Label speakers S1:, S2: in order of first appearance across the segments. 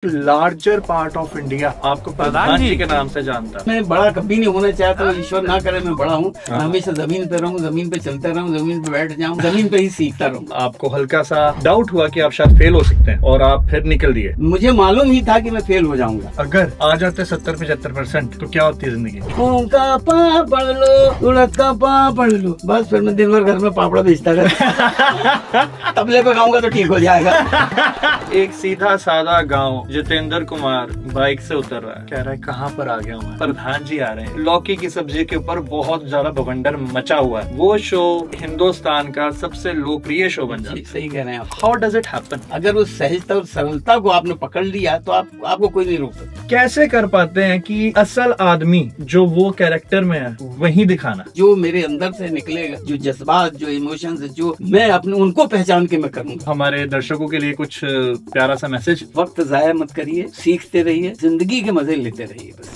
S1: Larger part of India आपको प्रधान जी के नाम से जानता है।
S2: मैं बड़ा कभी नहीं होना चाहता, ईश्वर ना करे मैं बड़ा हूँ। मैं हमेशा जमीन पे रहूँ, जमीन पे चलता रहूँ, जमीन पे बैठ जाऊँ, जमीन पे ही सीखता रहूँ।
S1: आपको हल्का सा डाउट हुआ कि आप शायद फेल हो सकते हैं और आप फिर निकल दिए।
S2: मुझे मालूम ही था कि मैं फेल हो जाऊंगा।
S1: अगर आ जाते 70-75% तो क्या होती है जिंदगी?
S2: का पापड़ लो, उड़द का पापड़ लो, बस फिर मैं दिन भर घर में पापड़ा बेचता रहता। तबले पे गाऊंगा तो ठीक हो जाएगा।
S1: एक सीधा साधा गांव, जितेंद्र कुमार बाइक से उतर रहा है, कह रहा है कहाँ पर आ गया हूँ। प्रधान जी आ रहे हैं, लौकी की सब्जी के ऊपर बहुत ज्यादा बवंडर मचा हुआ है। वो शो हिंदुस्तान का सबसे लोकप्रिय शो बन जाता है।
S2: सही कह रहे हैं आप।
S1: How does it happen?
S2: अगर उस सहजता और सरलता को आपने पकड़ लिया तो आपको कोई नहीं रोक सकता।
S1: कैसे कर पाते हैं कि असल आदमी जो वो कैरेक्टर में है वही दिखाना?
S2: जो मेरे अंदर से निकलेगा, जो जज्बात, जो इमोशंस, जो मैं अपने उनको पहचान के मैं करूंगा।
S1: हमारे दर्शकों के लिए कुछ प्यारा सा मैसेज?
S2: वक्त जाया मत करिए, सीखते रहिए, जिंदगी के मजे लेते रहिए बस।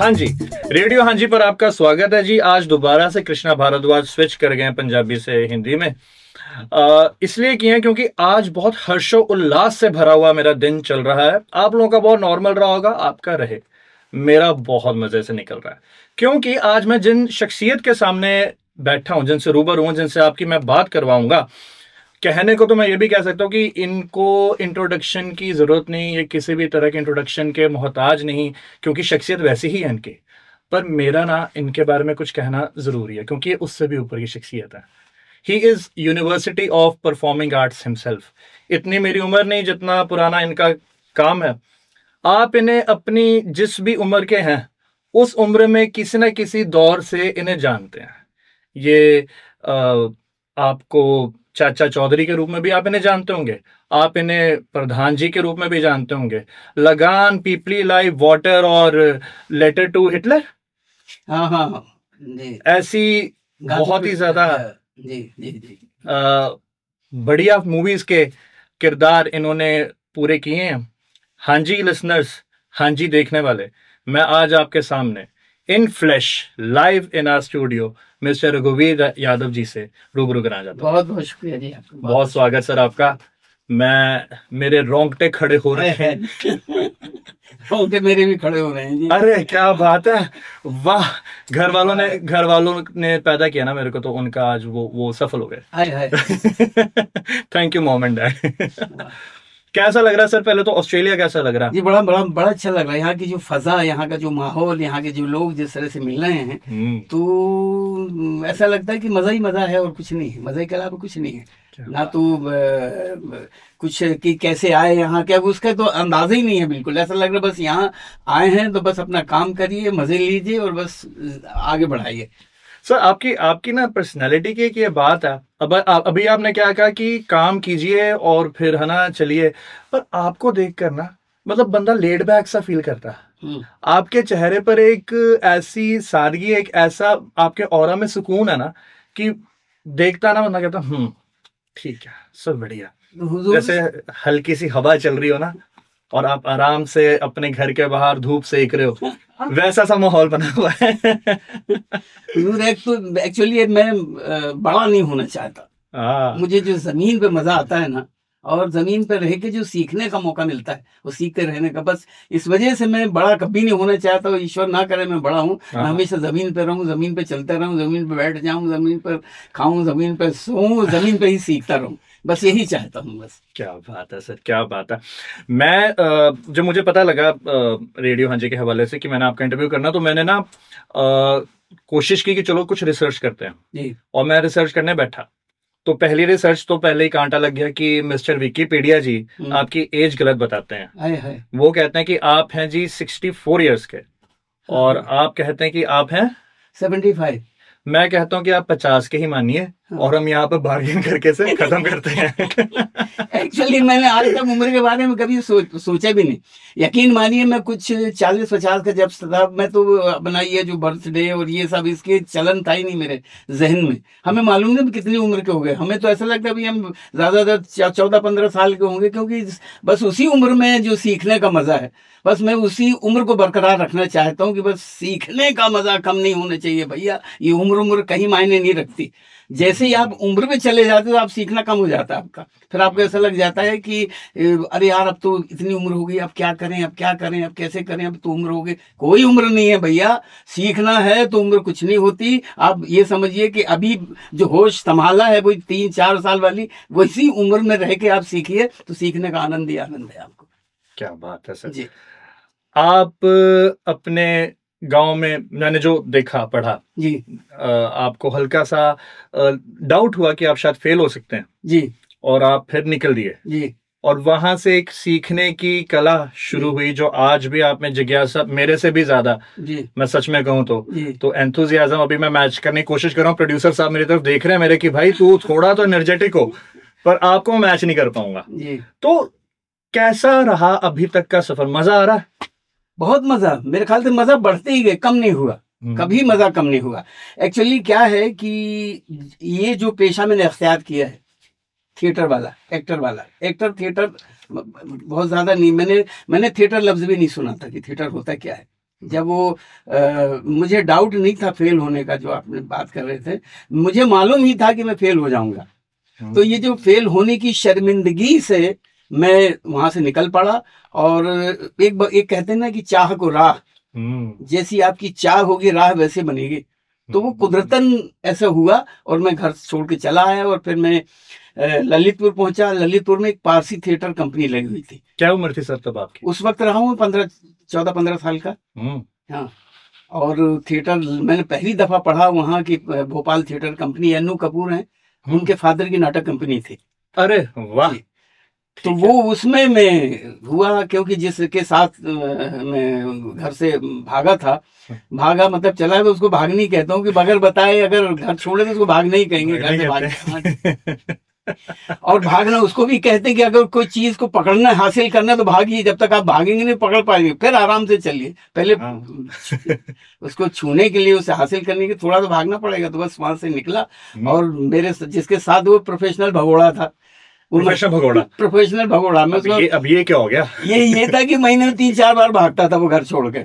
S1: हाँ जी, रेडियो हाँ जी पर आपका स्वागत है जी। आज दोबारा से कृष्णा भारद्वाज स्विच कर गए पंजाबी से हिंदी में। इसलिए किए हैं क्योंकि आज बहुत हर्षो उल्लास से भरा हुआ मेरा दिन चल रहा है। आप लोगों का बहुत नॉर्मल रहा होगा, आपका रहे, मेरा बहुत मजे से निकल रहा है। क्योंकि आज मैं जिन शख्सियत के सामने बैठा हूं, जिनसे रूबरू हूं, जिनसे आपकी मैं बात करवाऊंगा, कहने को तो मैं ये भी कह सकता हूँ कि इनको इंट्रोडक्शन की जरूरत नहीं, ये किसी भी तरह के इंट्रोडक्शन के मोहताज नहीं, क्योंकि शख्सियत वैसी ही है इनकी। पर मेरा ना इनके बारे में कुछ कहना जरूरी है क्योंकि ये उससे भी ऊपर की शख्सियत है। He is university of performing arts himself. इतनी मेरी उम्र नहीं जितना पुराना इनका काम है। आप इन्हें अपनी जिस भी उम्र के हैं उस उम्र में किसी न किसी दौर से इन्हें जानते हैं। ये आपको चाचा चौधरी के रूप में भी आप इन्हें जानते होंगे, आप इन्हें प्रधान जी के रूप में भी जानते होंगे। लगान, पीपली लाइव, वाटर और लेटर टू हिटलर,
S2: हाँ हाँ जी,
S1: ऐसी बहुत ही ज्यादा
S2: जी जी जी
S1: बढ़िया मूवीज के किरदार इन्होंने पूरे किए हैं। हाँ जी लिसनर्स, हाँ जी देखने वाले, मैं आज आपके सामने in flash live in our studio mister रघुवीर यादव जी से रूबरू कराना चाहता हूँ।
S2: बहुत बहुत शुक्रिया जी आपका।
S1: बहुत स्वागत सर आपका। मेरे रोंगटे खड़े हो रहे हैं।
S2: रोंगटे मेरे भी खड़े हो रहे हैं जी।
S1: अरे क्या बात है, वाह। घर वालों ने पैदा किया ना मेरे को, तो उनका आज वो सफल हो गए।
S2: Hi hi.
S1: Thank you mom and dad. कैसा लग रहा है सर? पहले तो ऑस्ट्रेलिया कैसा लग रहा है?
S2: जी बड़ा बड़ा बड़ा अच्छा लग रहा है। यहाँ की जो फजा, यहाँ का जो माहौल, यहाँ के जो लोग जिस तरह से मिल रहे हैं, तो ऐसा लगता है कि मजा ही मजा है और कुछ नहीं है। मजा के अलावा कुछ नहीं है ना। तो कुछ कि कैसे आए यहाँ, क्या उसका तो अंदाजा ही नहीं है बिल्कुल। ऐसा लग रहा है बस यहाँ आए हैं तो बस अपना काम करिए, मजे लीजिए और बस आगे बढ़ाइए।
S1: सर आपकी ना पर्सनैलिटी की एक ये बात है। अभी आपने क्या कहा कि काम कीजिए और फिर है ना चलिए, पर आपको देखकर ना मतलब बंदा लेड बैक सा फील करता है। आपके चेहरे पर एक ऐसी सादगी, एक ऐसा आपके ऑरा में सुकून है ना कि देखता ना बंदा कहता ठीक है सब बढ़िया। जैसे हल्की सी हवा चल रही हो ना और आप आराम से अपने घर के बाहर धूप सेक रहे हो, वैसा सा माहौल बना हुआ है।
S2: एक्चुअली मैं बड़ा नहीं होना चाहता। मुझे जो जमीन पे मजा आता है ना, और जमीन पे रह के जो सीखने का मौका मिलता है, वो सीखते रहने का, बस इस वजह से मैं बड़ा कभी नहीं होना चाहता। ईश्वर ना करे मैं बड़ा हूँ। मैं हमेशा जमीन पे रहूँ, जमीन पे चलता रहूँ, जमीन पे बैठ जाऊँ, जमीन पर खाऊं, जमीन पे सोऊं, जमीन पे ही सीखता रहूँ, बस यही चाहता हूँ बस।
S1: क्या बात है सर, क्या बात है। मैं जब मुझे पता लगा रेडियो हाँ जी के हवाले से कि मैंने आपका इंटरव्यू करना, तो मैंने ना कोशिश की कि चलो कुछ रिसर्च करते हैं जी। और मैं रिसर्च करने बैठा तो पहली रिसर्च तो पहले ही कांटा लग गया कि मिस्टर विकिपीडिया जी आपकी एज गलत बताते हैं। वो कहते हैं कि आप हैं जी 64 इयर्स के और आप कहते हैं कि आप हैं
S2: 75।
S1: मैं कहता हूँ कि आप 50 के ही मानिए और हम यहाँ पर बार्गेन करके से खत्म करते हैं।
S2: एक्चुअली मैंने आज तक उम्र के बारे में कभी सोचा भी नहीं। यकीन मानिए मैं कुछ 40-50 का जब था, मैं तो अपना ये जो बर्थडे और ये सब इसके चलन था ही नहीं मेरे जहन में। हमें मालूम नहीं कितनी उम्र के हो गए। हमें तो ऐसा लगता है अभी हम ज्यादा 14-15 साल के होंगे, क्योंकि बस उसी उम्र में जो सीखने का मजा है, बस मैं उसी उम्र को बरकरार रखना चाहता हूँ कि बस सीखने का मजा कम नहीं होना चाहिए भैया। ये उम्र कहीं मायने नहीं रखती। जैसे ही आप उम्र में चले जाते हो तो आप सीखना कम हो जाता है आपका। फिर आपको ऐसा लग जाता है कि अरे यार अब तो इतनी उम्र हो गई, अब क्या करें, अब क्या करें, अब कैसे करें, अब तो उम्र हो गई। कोई उम्र नहीं है भैया, सीखना है तो उम्र कुछ नहीं होती। आप ये समझिए कि अभी जो होश संभाला है वो 3-4 साल वाली, वैसी उम्र में रह के आप सीखिए तो सीखने का आनंद ही आनंद है आपको।
S1: क्या बात है सर
S2: जी।
S1: आप अपने गांव में, मैंने जो देखा पढ़ा
S2: जी।
S1: आपको हल्का सा डाउट हुआ कि आप शायद फेल हो सकते हैं
S2: जी।
S1: और आप फिर निकल दिए
S2: जी।
S1: और वहां से एक सीखने की कला शुरू हुई जो आज भी आप में जिज्ञासा मेरे से भी ज्यादा,
S2: जी।
S1: मैं सच में कहूं तो एंथुजियाज्म अभी मैं मैच करने की कोशिश कर रहा हूँ। प्रोड्यूसर साहब मेरी तरफ देख रहे हैं मेरे कि भाई तू थोड़ा तो एनर्जेटिक हो, पर आपको मैं मैच नहीं कर पाऊंगा। तो कैसा रहा अभी तक का सफर? मजा आ रहा है?
S2: बहुत मजा, मेरे ख्याल से मजा बढ़ते ही गए, कम नहीं हुआ, कभी मजा कम नहीं हुआ। एक्चुअली क्या है कि ये जो पेशा मैंने अख्तियार किया है, थिएटर वाला, एक्टर थिएटर बहुत ज्यादा नहीं, मैंने थिएटर लफ्ज भी नहीं सुना था कि थिएटर होता क्या है। जब वो मुझे डाउट नहीं था फेल होने का, जो आपने बात कर रहे थे, मुझे मालूम ही था कि मैं फेल हो जाऊंगा। तो ये जो फेल होने की शर्मिंदगी से मैं वहां से निकल पड़ा। और एक कहते हैं ना कि चाह को राह, जैसी आपकी चाह होगी राह वैसे बनेगी। तो वो कुदरतन ऐसा हुआ और मैं घर छोड़ के चला आया और फिर मैं ललितपुर पहुंचा। ललितपुर में एक पारसी थिएटर कंपनी लगी हुई थी।
S1: क्या उम्र थी सर तब आपकी? उस
S2: वक्त रहा हूँ 14-15 साल का। हाँ, और थिएटर मैंने पहली दफा पढ़ा वहाँ की भोपाल थिएटर कंपनी, अन्नू कपूर हैं, उनके फादर की नाटक कंपनी थी।
S1: अरे वाह।
S2: तो वो उसमें मैं हुआ, क्योंकि जिसके साथ मैं घर से भागा मतलब चला, तो उसको भाग नहीं कहता हूँ कि बगैर बताए अगर घर छोड़े तो उसको भाग नहीं कहेंगे, घर से भाग। और भागना उसको भी कहते हैं कि अगर कोई चीज को पकड़ना, हासिल करना तो भागिए, जब तक आप भागेंगे नहीं पकड़ पाएंगे, फिर आराम से चलिए। पहले उसको छूने के लिए, उसे हासिल करने के थोड़ा तो भागना पड़ेगा। तो बस वहां से निकला और मेरे जिसके साथ वो प्रोफेशनल भगोड़ा था, प्रोफेशनल भगोड़ा में
S1: अब ये क्या हो गया?
S2: ये था कि महीने में 3-4 बार भागता था वो घर छोड़ के।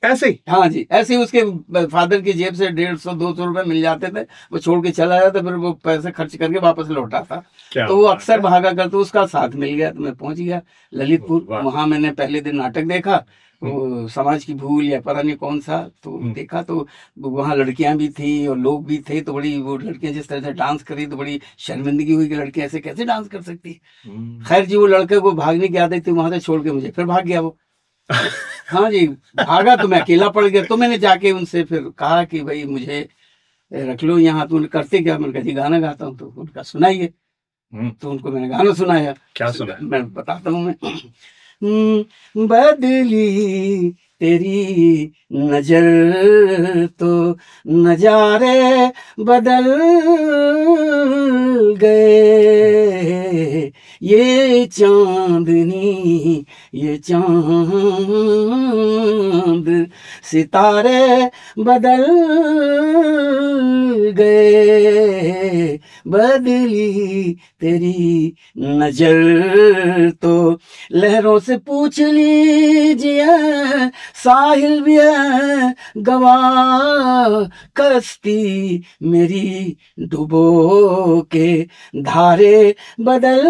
S1: ऐसे ही?
S2: हाँ जी, ऐसे ही उसके फादर की जेब से 150-200 रुपए मिल जाते थे, वो छोड़ के चला जाता, फिर वो पैसे खर्च करके वापस लौटा था। तो वो अक्सर भागा करते, उसका साथ मिल गया तो मैं पहुंच गया ललितपुर। वहां मैंने पहले दिन नाटक देखा, वो समाज की भूल या पता नहीं कौन सा, तो देखा तो वहाँ लड़कियां भी थी और लोग भी थे। तो बड़ी, वो लड़कियां जिस तरह से डांस करी तो बड़ी शर्मिंदगी हुई कि लड़कियां ऐसे कैसे डांस कर सकती। खैर जी, वो लड़के को भागने की आदत थी, वहां से छोड़ के मुझे फिर भाग गया वो। हाँ जी, भागा तो मैं अकेला पड़ गया। तो मैंने जाके उनसे फिर कहा कि भाई मुझे रख लो यहाँ। तो करते क्या? मैंने कहा जी गाना गाता हूँ। तो उनका सुनाइए। तो उनको मैंने गाना सुनाया।
S1: क्या सुना?
S2: मैं बताता हूँ। मैं बदली तेरी नजर तो नजारे बदल गए, ये चांदनी ये चांद सितारे बदल गए, बदली तेरी नजर तो लहरों से पूछ लीजिए, साहिल भी है गवाह, कश्ती मेरी डुबो के धारे बदल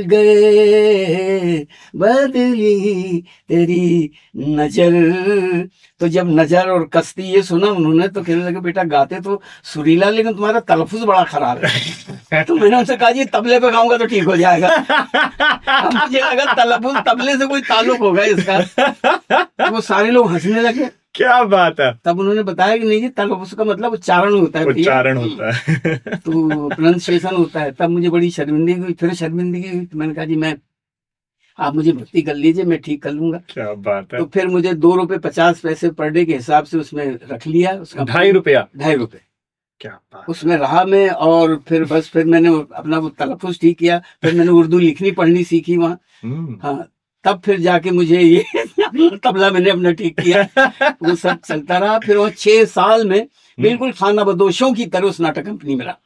S2: गए, बदली तेरी नजर। तो जब नजर और कश्ती ये सुना उन्होंने तो कहने लगे बेटा गाते तो सुरीला, लेकिन तुम्हारा तलफ़ुज़ बड़ा खराब है। तो मैंने उनसे कहा जी तबले पे गाऊंगा तो ठीक हो जाएगा। मुझे लगा तलफ़ुज़ तबले से कोई ताल्लुक होगा इसका। तो वो सारे लोग हंसने लगे।
S1: क्या बात है।
S2: तब उन्होंने बताया कि नहीं जी तलफ़ुज़ का मतलब उच्चारण होता है,
S1: उच्चारण होता है।
S2: तो प्रोनाउंसिएशन होता है। तब मुझे बड़ी शर्मिंदगी हुई, फिर शर्मिंदगी हुई। तो मैंने कहा जी मैं, आप मुझे भर्ती कर लीजिए, मैं ठीक कर लूंगा।
S1: क्या बात है।
S2: तो फिर मुझे 2 रुपए 50 पैसे पर डे के हिसाब से उसमें रख लिया। उसका
S1: 2.5 रुपया?
S2: 2.5 रुपए।
S1: क्या बात।
S2: उसमें रहा मैं, और फिर बस फिर मैंने अपना वो तलफ़ुज़ ठीक किया। फिर मैंने उर्दू लिखनी पढ़नी सीखी वहाँ। हाँ, तब फिर जाके मुझे ये तबला मैंने अपना ठीक किया। वो सब चलता रहा। फिर वो 6 साल में बिल्कुल खानाबदोशों की तरह उस नाटक कंपनी में रहा।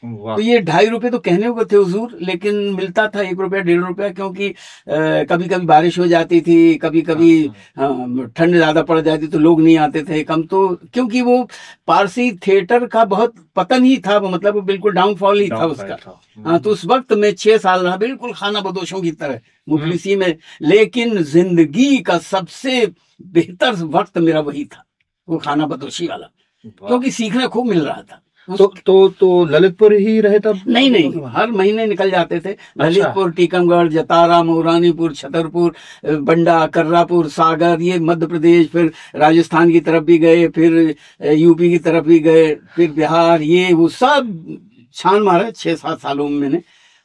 S1: वाह।
S2: तो ये 2.5 रुपए तो कहने को थे हुजूर, लेकिन मिलता था 1 रुपया 1.5 रुपया, क्योंकि कभी कभी बारिश हो जाती थी, कभी कभी ठंड ज्यादा पड़ जाती तो लोग नहीं आते थे कम, तो क्योंकि वो पारसी थिएटर का बहुत पतन ही था, मतलब वो बिल्कुल डाउनफॉल ही था उसका। हाँ, तो उस वक्त में 6 साल रहा बिल्कुल खाना बदोशों की तरह मुफलिसी में, लेकिन जिंदगी का सबसे बेहतर वक्त मेरा वही था, वो खाना बदोशी वाला, क्योंकि सीखने खूब मिल रहा था।
S1: तो ललितपुर ही रहे तब?
S2: नहीं, हर महीने निकल जाते थे। ललितपुर, टीकमगढ़, जतारा, मोरानीपुर, छतरपुर, बंडा, कर्रापुर, सागर, ये मध्य प्रदेश, फिर राजस्थान की तरफ भी गए, फिर यूपी की तरफ भी गए, फिर बिहार, ये वो सब छान मारा 6-7 सालों में मैंने।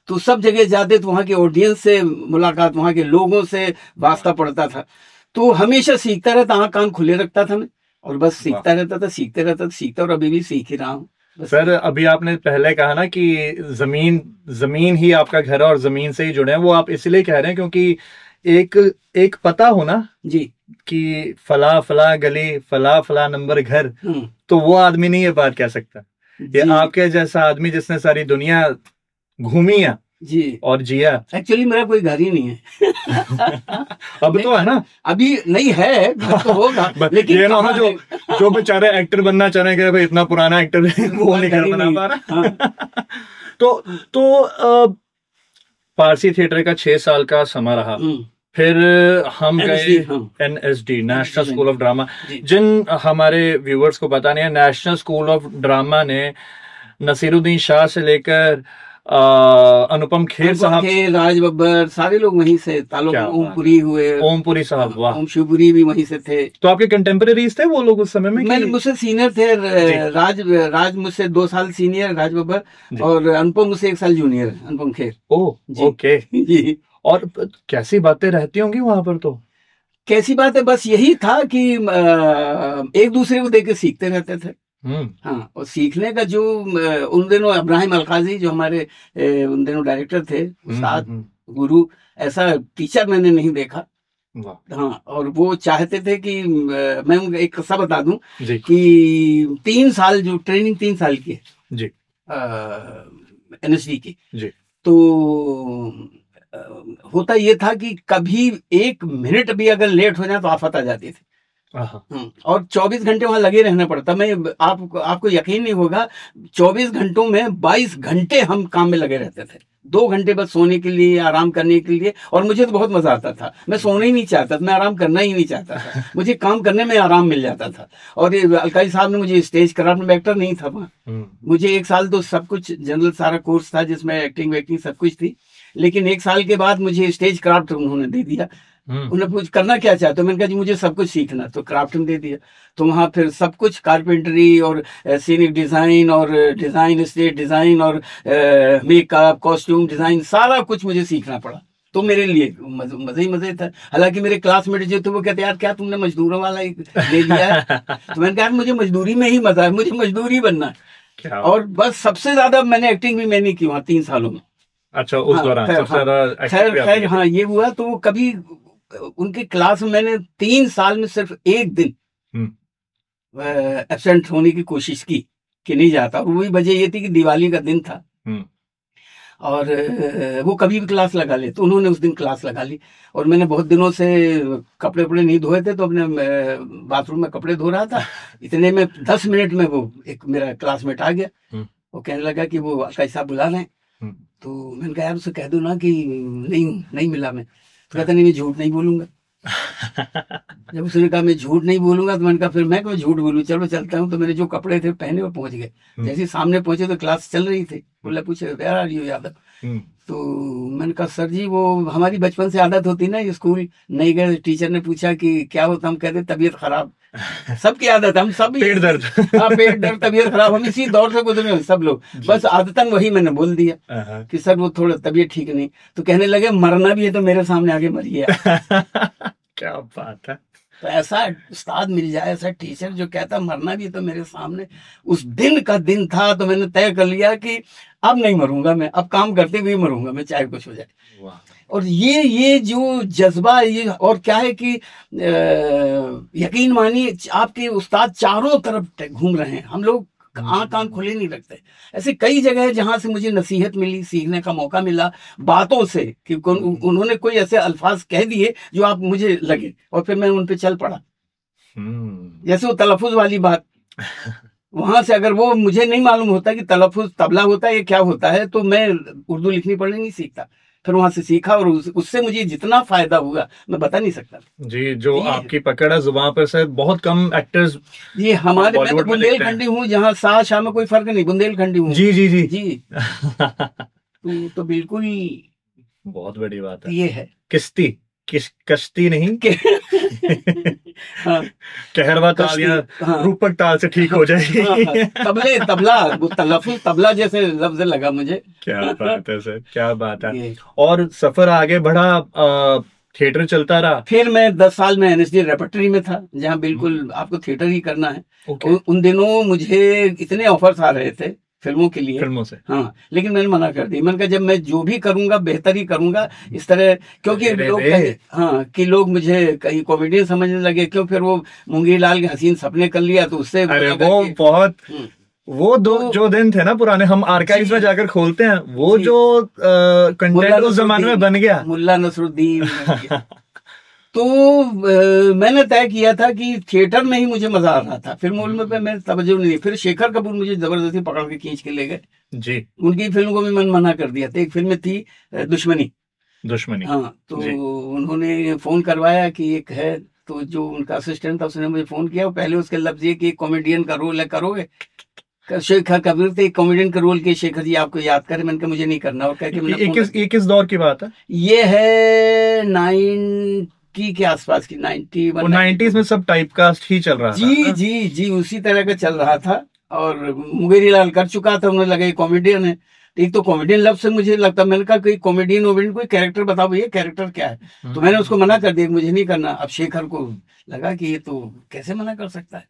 S2: तो सब जगह जाते तो वहाँ के ऑडियंस से मुलाकात, वहाँ के लोगों से वास्ता पड़ता था, तो हमेशा सीखता रहता, आँख कान खुले रखता था मैं, और बस सीखता रहता था, सीखते रहता, सीखता, और अभी भी सीख ही रहा हूँ।
S1: सर, अभी आपने पहले कहा ना कि जमीन ही आपका घर है और जमीन से ही जुड़े हैं, वो आप इसलिए कह रहे हैं क्योंकि एक पता हो ना
S2: जी
S1: कि फला फला गली, फला फला नंबर घर, तो वो आदमी नहीं ये बात कह सकता। ये आपके जैसा आदमी जिसने सारी दुनिया घूमी है
S2: जी
S1: और जिया।
S2: एक्चुअली मेरा कोई घर ही नहीं है।
S1: अब तो है ना, अभी
S2: नहीं है, घर तो होगा, लेकिन
S1: ये ना जो बेचारे एक्टर बनना चाह रहे हैं कि भाई इतना पुराना एक्टर वो नहीं घर बना पा रहा। तो पारसी थिएटर का 6 साल का समा रहा, फिर हम गए NSD, national school of drama. जिन हमारे व्यूअर्स को पता नहीं है, नेशनल स्कूल ऑफ ड्रामा ने नसीरुद्दीन शाह से लेकर अनुपम खेर साहब,
S2: राज बब्बर, सारे लोग वहीं से, ताल्लुक ओमपुरी हुए,
S1: ओमपुरी साहब, वाह,
S2: ओम शिवपुरी भी वहीं से थे।
S1: तो आपके कंटेम्परेरीज थे वो लोग उस समय में?
S2: मैंने मुझसे सीनियर थे, राज मुझसे 2 साल सीनियर, राज बब्बर, और अनुपम मुझसे 1 साल जूनियर, अनुपम खेर।
S1: ओके जी। और कैसी बातें रहती होंगी वहां पर? तो
S2: कैसी बात है, बस यही था कि एक दूसरे को देख के सीखते रहते थे। हाँ, और सीखने का जो उन दिनों इब्राहिम अलकाजी जो हमारे उन दिनों डायरेक्टर थे, उस्ताद, गुरु, ऐसा टीचर मैंने नहीं देखा। हाँ, और वो चाहते थे कि मैं उनको एक किस्सा बता दूं कि 3 साल जो ट्रेनिंग 3 साल की है जी, NSD की जी, तो होता ये था कि कभी 1 मिनट भी अगर लेट हो जाए तो आफत आ जाती थी। और 24 घंटे वहां लगे रहना पड़ता। मैं आपको यकीन नहीं होगा, 24 घंटों में 22 घंटे हम काम में लगे रहते थे। 2 घंटे बस सोने के लिए, आराम करने के लिए, और मुझे तो बहुत मजा आता था। मैं सोना ही नहीं चाहता था, मैं आराम करना ही नहीं चाहता था, मुझे काम करने में आराम मिल जाता था। और अलकाई साहब ने मुझे स्टेज करा, मैं एक्टर नहीं था वहाँ। मुझे 1 साल तो सब कुछ जनरल सारा कोर्स था जिसमें एक्टिंग वैक्टिंग सब कुछ थी, लेकिन 1 साल के बाद मुझे स्टेज क्राफ्ट उन्होंने दे दिया। उन्हें पूछ करना क्या चाहते हो, मैंने कहा जी मुझे सब कुछ सीखना, तो क्राफ्ट में दे दिया। तो वहाँ फिर सब कुछ कारपेंटरी और सीनिक डिजाइन और डिजाइन, स्टेज डिजाइन और मेकअप, कॉस्ट्यूम डिजाइन, सारा कुछ मुझे सीखना पड़ा। तो मेरे लिए मजे ही मजे था। हालांकि मेरे क्लासमेट जो थे वो कहते यार क्या तुमने मजदूरों वाला ही दे दिया है। तो मैंने कहा मुझे मजदूरी में ही मजा है, मुझे मजदूरी बनना है। और बस सबसे ज्यादा मैंने एक्टिंग भी मैंने की वहाँ 3 सालों में।
S1: अच्छा, उस दौरान
S2: खैर हाँ, ये हुआ। तो कभी उनके क्लास में मैंने 3 साल में सिर्फ 1 दिन एब्सेंट होने की कोशिश की कि नहीं जाता। और वही वजह ये थी कि दिवाली का दिन था और वो कभी भी क्लास लगा ले, तो उन्होंने उस दिन क्लास लगा ली। और मैंने बहुत दिनों से कपड़े वपड़े नहीं धोए थे, तो अपने बाथरूम में कपड़े धो रहा था। इतने में 10 मिनट में वो एक मेरा क्लासमेट आ गया। वो कहने लगा कि वो अलकाई साहब बुला रहे हैं। तो मैंने कहा यार उसे कह दो ना कि नहीं मिला। मैं तो कहता नहीं, मैं झूठ नहीं बोलूंगा। जब उसने कहा मैं झूठ नहीं बोलूंगा, तो मैंने कहा फिर मैं क्यों झूठ बोलूं, चलो चलता हूँ। तो मेरे जो कपड़े थे पहने वो पहुंच गए। जैसे सामने पहुंचे तो क्लास चल रही थी। बोला पूछे वेयर आर यू यादव। तो मैंने कहा सर जी वो हमारी बचपन से आदत होती ना, स्कूल नहीं गए, टीचर ने पूछा कि क्या होता, हम कहते तबीयत खराब। सबकी आदत, हम सब
S1: पेट दर्द।
S2: हाँ, पेट दर्द, तबीयत खराब, हम इसी दौर से गुजरे सब लोग। बस आदतन वही मैंने बोल दिया कि सर वो थोड़ा तबीयत ठीक नहीं। तो कहने लगे मरना भी है तो मेरे सामने आगे मरिए।
S1: क्या बात है।
S2: तो ऐसा उस्ताद मिल जाए, ऐसा टीचर जो कहता मरना भी है तो मेरे सामने। उस दिन का दिन था, तो मैंने तय कर लिया कि अब नहीं मरूंगा मैं, अब काम करते हुए मरूंगा मैं, चाहे कुछ हो जाए। और ये जो जज्बा, ये और क्या है कि यकीन मानिए आपके उस्ताद चारों तरफ घूम रहे हैं। हम लोग आंख कान खुले नहीं रखते। ऐसे कई जगह है जहां से मुझे नसीहत मिली, सीखने का मौका मिला बातों से, कि उन्होंने कोई ऐसे अल्फाज कह दिए जो आप मुझे लगे, और फिर मैं उन पे चल पड़ा। जैसे वो तलफ़ुज़ वाली बात, वहां से अगर वो मुझे नहीं मालूम होता कि तलफ़ुज़ तबला होता है या क्या होता है, तो मैं उर्दू लिखनी पढ़नी नहीं सीखता। फिर वहां से सीखा, और उससे मुझे जितना फायदा हुआ मैं बता नहीं सकता।
S1: जी, जो आपकी पकड़ है जुबान पर से, बहुत कम एक्टर्स
S2: ये हमारे, मैं तो बुंदेलखंडी हूँ, जहाँ सा शाह में कोई फर्क नहीं, बुंदेलखंडी हूँ।
S1: जी जी जी
S2: जी तो बिल्कुल
S1: बहुत बड़ी बात है।
S2: ये है
S1: किश्ती, कश्ती नहीं
S2: हाँ,
S1: कहरवा ताल या रूपक ताल से ठीक हो जाएगी।
S2: तबले, तबला, वो तलफ़ुज़ तबला जैसे लफ्ज लगा मुझे।
S1: क्या बात है सर, क्या बात है। और सफर आगे बढ़ा, थिएटर चलता रहा।
S2: फिर मैं 10 साल में NSD रेपर्टरी में था, जहाँ बिल्कुल आपको थिएटर ही करना है। उन दिनों मुझे इतने ऑफर्स आ रहे थे फिल्मों के लिए,
S1: फिल्मों से,
S2: हाँ, लेकिन मैंने मना कर दी। मैंने कहा जब मैं जो भी करूंगा बेहतर ही करूंगा, इस तरह, क्योंकि लोग हाँ, कि लोग मुझे कहीं कॉमेडियन समझने लगे, क्यों, फिर वो मूंगी लाल के हसीन सपने कर लिया, तो उससे
S1: अरे वो बहुत, वो जो दिन थे ना पुराने, हम आर्काइव्स में जाकर खोलते हैं, वो जो कंटेंट उस जमाने में बन गया,
S2: मुल्ला नसरुद्दीन। तो मैंने तय किया था कि थिएटर में ही मुझे मजा आ रहा था, फिल्मों पे मैं तवज्जो नहीं दी। फिर शेखर कपूर मुझे जबरदस्ती पकड़ के खींच के ले गए
S1: जी।
S2: उनकी फिल्म को भी मैंने मना कर दिया था। एक फिल्म थी दुश्मनी,
S1: हाँ,
S2: तो उन्होंने फोन करवाया कि एक है, तो जो उनका असिस्टेंट था उसने मुझे फोन किया। पहले उसके लफ्ज ये कि कॉमेडियन का रोल है, करोगे? शेखर कपूर थे, कॉमेडियन का रोल के, शेखर जी आपको याद करें। मैंने कहा मुझे नहीं करना। और कह के
S1: किस दौर की बात है
S2: ये? है 90 के आसपास की,
S1: 90s में सब टाइपकास्ट ही चल रहा था।
S2: जी, उसी तरह का चल रहा था। और मुंगेरी लाल कर चुका था, उन्हें लगा ये कॉमेडियन है। एक तो कॉमेडियन लफ्ज से मुझे लगता, मैंने कहा कोई कॉमेडियन कोई कैरेक्टर बताओ, ये कैरेक्टर क्या है। तो मैंने उसको मना कर दिया, मुझे नहीं करना। अब शेखर को लगा कि ये तो कैसे मना कर सकता है।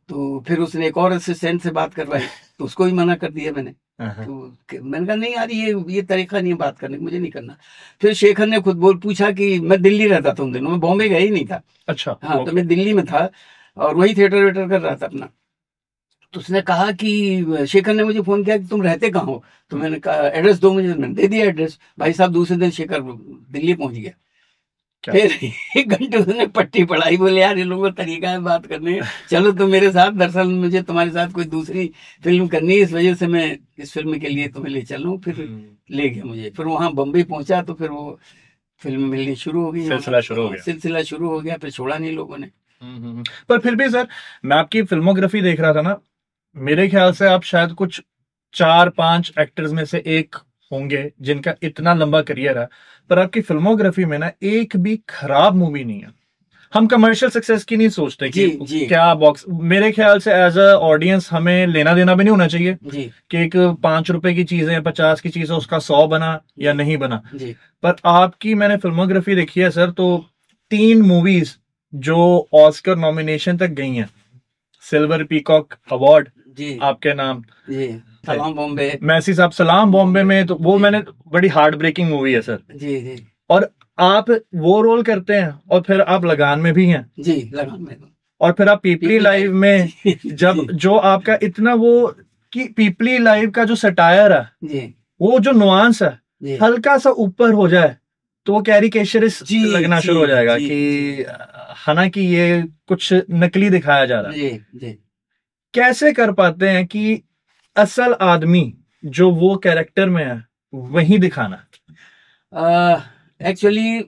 S2: तो फिर उसने एक और असिस्टेंट से बात करवाई, तो उसको भी मना कर दिया मैंने। तो मैंने कहा नहीं यार, ये तरीका नहीं है बात करने का, मुझे नहीं करना। फिर शेखर ने खुद पूछा कि मैं दिल्ली रहता था उन दिनों, मैं बॉम्बे गया ही नहीं था।
S1: अच्छा,
S2: हाँ, तो मैं दिल्ली में था और वही थिएटर वेटर कर रहा था अपना। तो उसने कहा कि शेखर ने मुझे फोन किया कि तुम रहते कहाँ हो? तो मैंने कहा एड्रेस दो मुझे। मैंने दे दिया एड्रेस। भाई साहब दूसरे दिन शेखर दिल्ली पहुंच गया। फिर 1 घंटे उसने पट्टी पढ़ाई। बोले यार ये लोगों का तरीका है बात करने, चलो तुम मेरे साथ। दरअसल मुझे तुम्हारे साथ कोई दूसरी फिल्म करनी है, इस वजह से मैं इस फिल्म के लिए तुम्हें ले चल रहा हूँ। फिर ले गया मुझे। फिर वहां बम्बई पहुंचा तो फिर वो फिल्म मिलनी शुरू हो गई, सिलसिला शुरू हो गया। फिर छोड़ा नहीं लोगों ने।
S1: पर फिर भी सर, मैं आपकी फिल्मोग्राफी देख रहा था ना, मेरे ख्याल से आप शायद कुछ 4-5 एक्टर्स में से एक होंगे जिनका इतना लंबा करियर है, पर आपकी फिल्मोग्राफी में ना एक भी खराब मूवी नहीं है। हम कमर्शियल सक्सेस की नहीं सोचते कि क्या बॉक्स, मेरे ख्याल से एज अ ऑडियंस हमें लेना देना भी नहीं होना चाहिए कि एक 5 रुपए की चीज है, 50 की चीज है, उसका 100 बना या नहीं बना। पर आपकी मैंने फिल्मोग्राफी देखी है सर, तो 3 मूवीज जो ऑस्कर नॉमिनेशन तक गई हैं, सिल्वर पीकॉक अवार्ड आपके नाम,
S2: सलाम बॉम्बे,
S1: मैसी साहब सलाम बॉम्बे में, तो वो मैंने, बड़ी हार्ट ब्रेकिंग मूवी है सर।
S2: जी। और
S1: आप वो रोल करते हैं, और फिर आप लगान में भी हैं।
S2: जी, लगान में।
S1: और फिर आप पीपली लाइव में जब जो आपका इतना वो कि पीपली लाइव का जो सटायर है, वो जो नुआंस है हल्का सा ऊपर हो जाए तो वो कैरिकेचरिस्ट लगना शुरू हो जाएगा कि हालांकि ये कुछ नकली दिखाया जा रहा है। कैसे कर पाते हैं कि असल आदमी जो वो कैरेक्टर में है वही दिखाना?
S2: एक्चुअली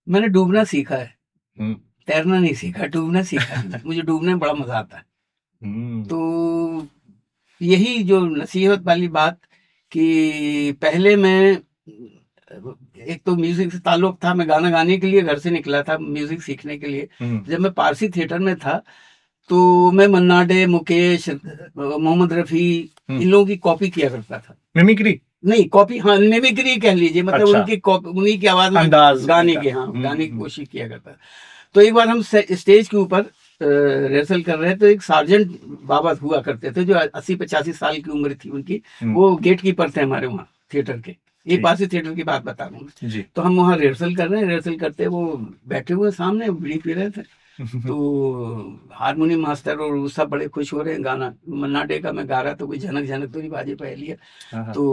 S2: मैंने डूबना सीखा है, तैरना नहीं सीखा, डूबना सीखा है। मुझे डूबने में बड़ा मजा आता है। तो यही जो नसीहत वाली बात कि पहले मैं, एक तो म्यूजिक से ताल्लुक था, मैं गाना गाने के लिए घर से निकला था म्यूजिक सीखने के लिए। जब मैं पारसी थिएटर में था तो मैं मन्ना डे, मुकेश, मोहम्मद रफी, इन लोगों की कॉपी किया करता था।
S1: मिमिक्री नहीं,
S2: कॉपी, हाँ मिमिक्री कह लीजिए, मतलब अच्छा। उन्हीं की आवाज में गाने की, हाँ गाने की कोशिश किया करता। तो एक बार हम स्टेज के ऊपर रिहर्सल कर रहे थे, तो एक सार्जेंट बाबा हुआ करते थे जो 80-85 साल की उम्र थी उनकी। वो गेट कीपर थे हमारे वहाँ थिएटर के। एक पास थिएटर की बात बता रहा हूँ। तो हम वहाँ रिहर्सल कर रहे हैं, रिहर्सल करते वो बैठे हुए सामने बीड़ी पी रहे थे। तो हारमोनियम मास्टर और वो सब बड़े खुश हो रहे हैं, गाना मन्ना डे का मैं गा रहा, तो कोई झनक झनक तो नहीं बाजे पहली है। तो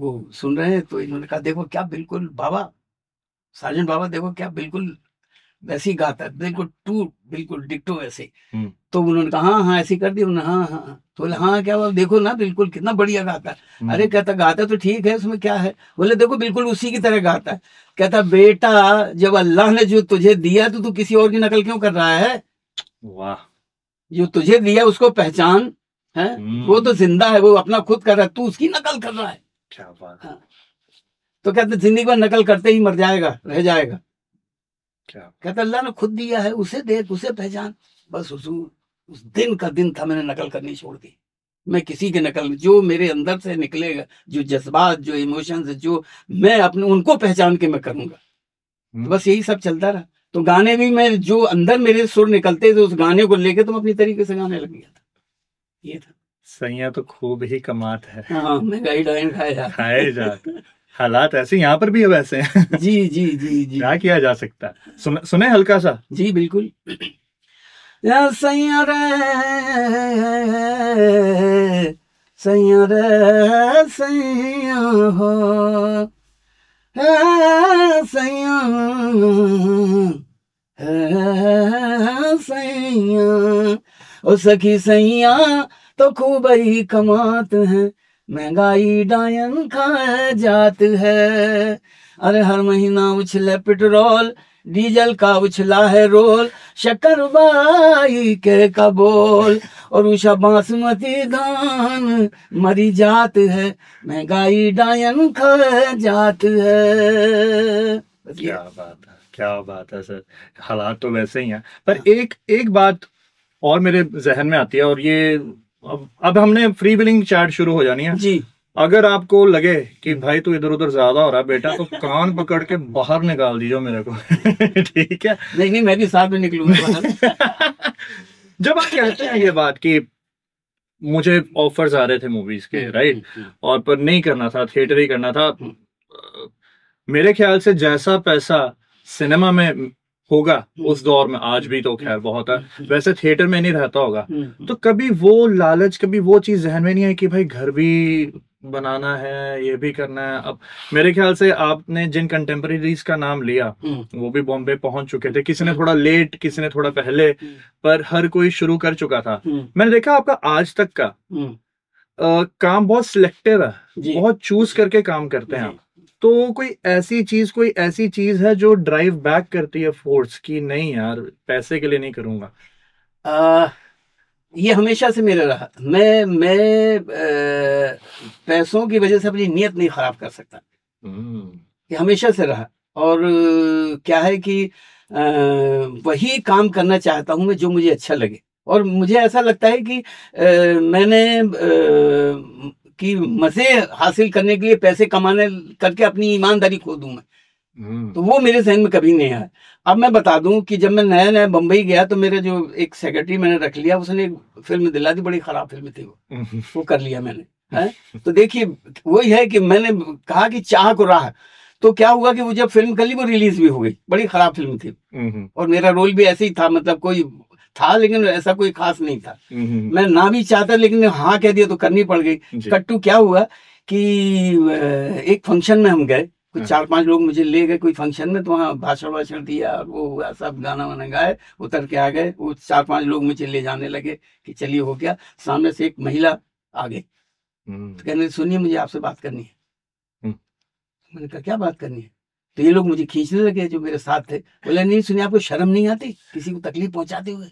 S2: वो सुन रहे हैं, तो इन्होंने कहा देखो क्या बिल्कुल बाबा, साजन बाबा देखो क्या बिल्कुल वैसे ही गाता है, बिल्कुल बिल्कुल डिक्टो वैसे। तो उन्होंने कहा हाँ हाँ ऐसे कर दिया उन्होंने, हाँ हाँ। तो बोले हाँ क्या, देखो ना बिल्कुल कितना बढ़िया गाता है। अरे कहता गाता तो ठीक है, उसमें क्या है? बोले देखो बिल्कुल उसी की तरह गाता है। कहता बेटा जब अल्लाह ने जो तुझे दिया तो तू किसी और की नकल क्यों कर रहा है?
S1: वाह।
S2: जो तुझे दिया उसको पहचान है, वो तो जिंदा है, वो अपना खुद कर रहा है, तू उसकी नकल कर रहा है।
S1: क्या बात।
S2: हाँ। तो कहते जिंदगी भर नकल करते ही मर जाएगा, रह जाएगा।
S1: क्या
S2: कहता अल्लाह ने खुद दिया है, उसे देख, उसे पहचान। बस उस दिन का दिन था, मैंने नकल करनी छोड़ दी। मैं किसी के नकल, जो मेरे अंदर से निकलेगा, जो जज्बात, जो इमोशंस, जो मैं अपने उनको पहचान के मैं करूंगा। तो बस यही सब चलता रहा। तो गाने भी मैं जो अंदर मेरे सुर निकलते थे उस गाने को लेके तुम अपनी तरीके से गाने लग गया था। ये था।
S1: सैया तो खूब ही कमात है।
S2: हाँ, महंगाई डायन खाए जाते।
S1: हालात ऐसे यहाँ पर भी है वैसे।
S2: जी जी जी जी।
S1: क्या किया जा सकता है? सुने हल्का सा।
S2: जी बिल्कुल। या सैया रे सैया रे सैया हो, सैया सैया ओ सखी सैया तो खूब ही कमात है, महंगाई डायन खा जात है। अरे हर महीना उछले पेट्रोल, डीजल का उछला है रोल, शक्कर बाई के का बोल, और उषा बासमती धान मरी जात है, महंगाई डायन खा जात है।
S1: क्या बात है, क्या बात है सर। हालात तो वैसे ही हैं, पर एक बात और मेरे जहन में आती है, और ये अब हमने फ्री विलिंग चैट शुरू हो जानी है
S2: जी।
S1: अगर आपको लगे कि भाई तू इधर उधर ज्यादा हो रहा है बेटा, तो कान पकड़ के बाहर निकाल दीजिए मेरे को। ठीक है?
S2: नहीं मैं भी साथ में निकलूंगा।
S1: जब आप कहते हैं ये बात कि मुझे ऑफर्स आ रहे थे मूवीज के, राइट, और पर नहीं करना था, थिएटर ही करना था, मेरे ख्याल से जैसा पैसा सिनेमा में होगा उस दौर में, आज भी तो खैर बहुत है, वैसे थिएटर में नहीं रहता होगा। तो कभी वो लालच, कभी वो चीज जहन में नहीं आई कि भाई घर भी बनाना है, ये भी करना है? अब मेरे ख्याल से आपने जिन कंटेम्पररीज का नाम लिया वो भी बॉम्बे पहुंच चुके थे, किसी ने थोड़ा लेट, किसी ने थोड़ा पहले, पर हर कोई शुरू कर चुका था। मैंने देखा आपका आज तक का काम बहुत सिलेक्टिव है, बहुत चूज करके काम करते हैं आप। तो कोई ऐसी चीज है जो ड्राइव बैक करती है फोर्स की नहीं यार पैसे के लिए नहीं करूंगा?
S2: ये हमेशा से मेरा रहा। मैं पैसों की वजह से अपनी नीयत नहीं खराब कर सकता, ये हमेशा से रहा। और क्या है कि वही काम करना चाहता हूं मैं जो मुझे अच्छा लगे, और मुझे ऐसा लगता है कि मैंने कि मजे हासिल करने के लिए पैसे कमाने करके अपनी ईमानदारी खो दूं मैं, तो वो मेरे जहन में कभी नहीं आया। अब मैं बता दूं कि जब मैं नया नया बम्बई गया तो मेरे जो एक सेक्रेटरी मैंने रख लिया, उसने एक फिल्म दिला दी, बड़ी खराब फिल्म थी वो कर लिया मैंने, है? तो देखिए वही है कि मैंने कहा कि चाह को राह, तो क्या हुआ कि वो जब फिल्म कर ली वो रिलीज भी हो गई, बड़ी खराब फिल्म थी, और मेरा रोल भी ऐसे ही था, मतलब कोई था लेकिन ऐसा कोई खास नहीं था। मैं ना भी चाहता लेकिन हाँ कह दिया तो करनी पड़ गई। कट्टू क्या हुआ कि एक फंक्शन में हम गए, कुछ 4-5 लोग मुझे ले गए कोई फंक्शन में, तो वहाँ भाषण दिया, वो हुआ, सब गाना वाना गाए, उतर के आ गए। वो 4-5 लोग मुझे ले जाने लगे कि चलिए हो गया। सामने से एक महिला आ गई, तो कहने सुनिए मुझे आपसे बात करनी है। मैंने कहा क्या बात करनी है? तो ये लोग मुझे खींचने लगे जो मेरे साथ थे, बोले नहीं सुनिए आपको शर्म नहीं आती किसी को तकलीफ पहुंचाते हुए?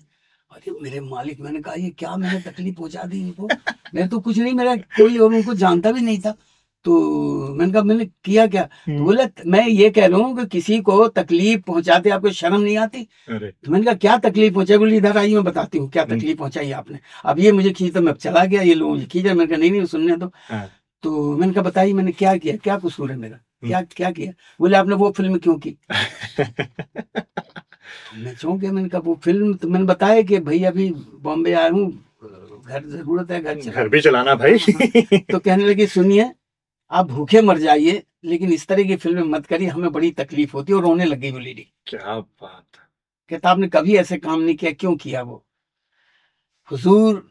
S2: अरे मेरे मालिक, मैंने कहा ये क्या मैंने तकलीफ पहुंचा दी इनको? मैं तो कुछ नहीं, मेरा कोई और उनको जानता भी नहीं था। तो मैंने कहा मैंने किया क्या? तो बोला मैं ये कह रहा हूँ कि किसी को तकलीफ पहुंचाते आपको शर्म नहीं आती? तो मैंने कहा क्या तकलीफ पहुंचाई? बोली इधर आइए मैं बताती हूँ क्या तकलीफ पहुंचाई आपने। अब ये मुझे खींचता, मैं चला गया, ये लोग मुझे खींचा। मैंने कहा नहीं सुनने दो। तो मैंने कहा बताइए मैंने क्या किया, क्या कसूर है मेरा, क्या किया? बोले आपने वो फिल्म क्यों की? मैं चौंक गया। मैंने कहा वो फिल्म? तो मैंने बताया कि भाई अभी बॉम्बे आया हूँ, घर जरूरत है, घर
S1: भी चलाना भाई।
S2: तो कहने लगी सुनिए आप भूखे मर जाइए लेकिन इस तरह की फिल्म मत करिए, हमें बड़ी तकलीफ होती है, और रोने लगी वो लेडी।
S1: क्या बात।
S2: कहता आपने कभी ऐसे काम नहीं किया, क्यों किया? वो हुजूर,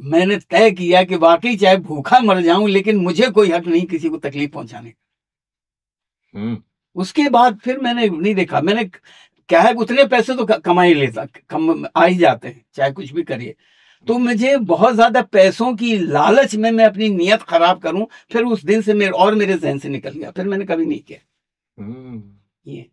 S2: मैंने तय किया कि वाकई चाहे भूखा मर जाऊं लेकिन मुझे कोई हक नहीं किसी को तकलीफ पहुंचाने का। उसके बाद फिर मैंने नहीं देखा, मैंने क्या है उतने पैसे तो कमा ही लेता, आ ही जाते हैं चाहे कुछ भी करिए। तो मुझे बहुत ज्यादा पैसों की लालच में मैं अपनी नीयत खराब करूं, फिर उस दिन से मेरे जहन से निकल गया, फिर मैंने कभी नहीं किया। ये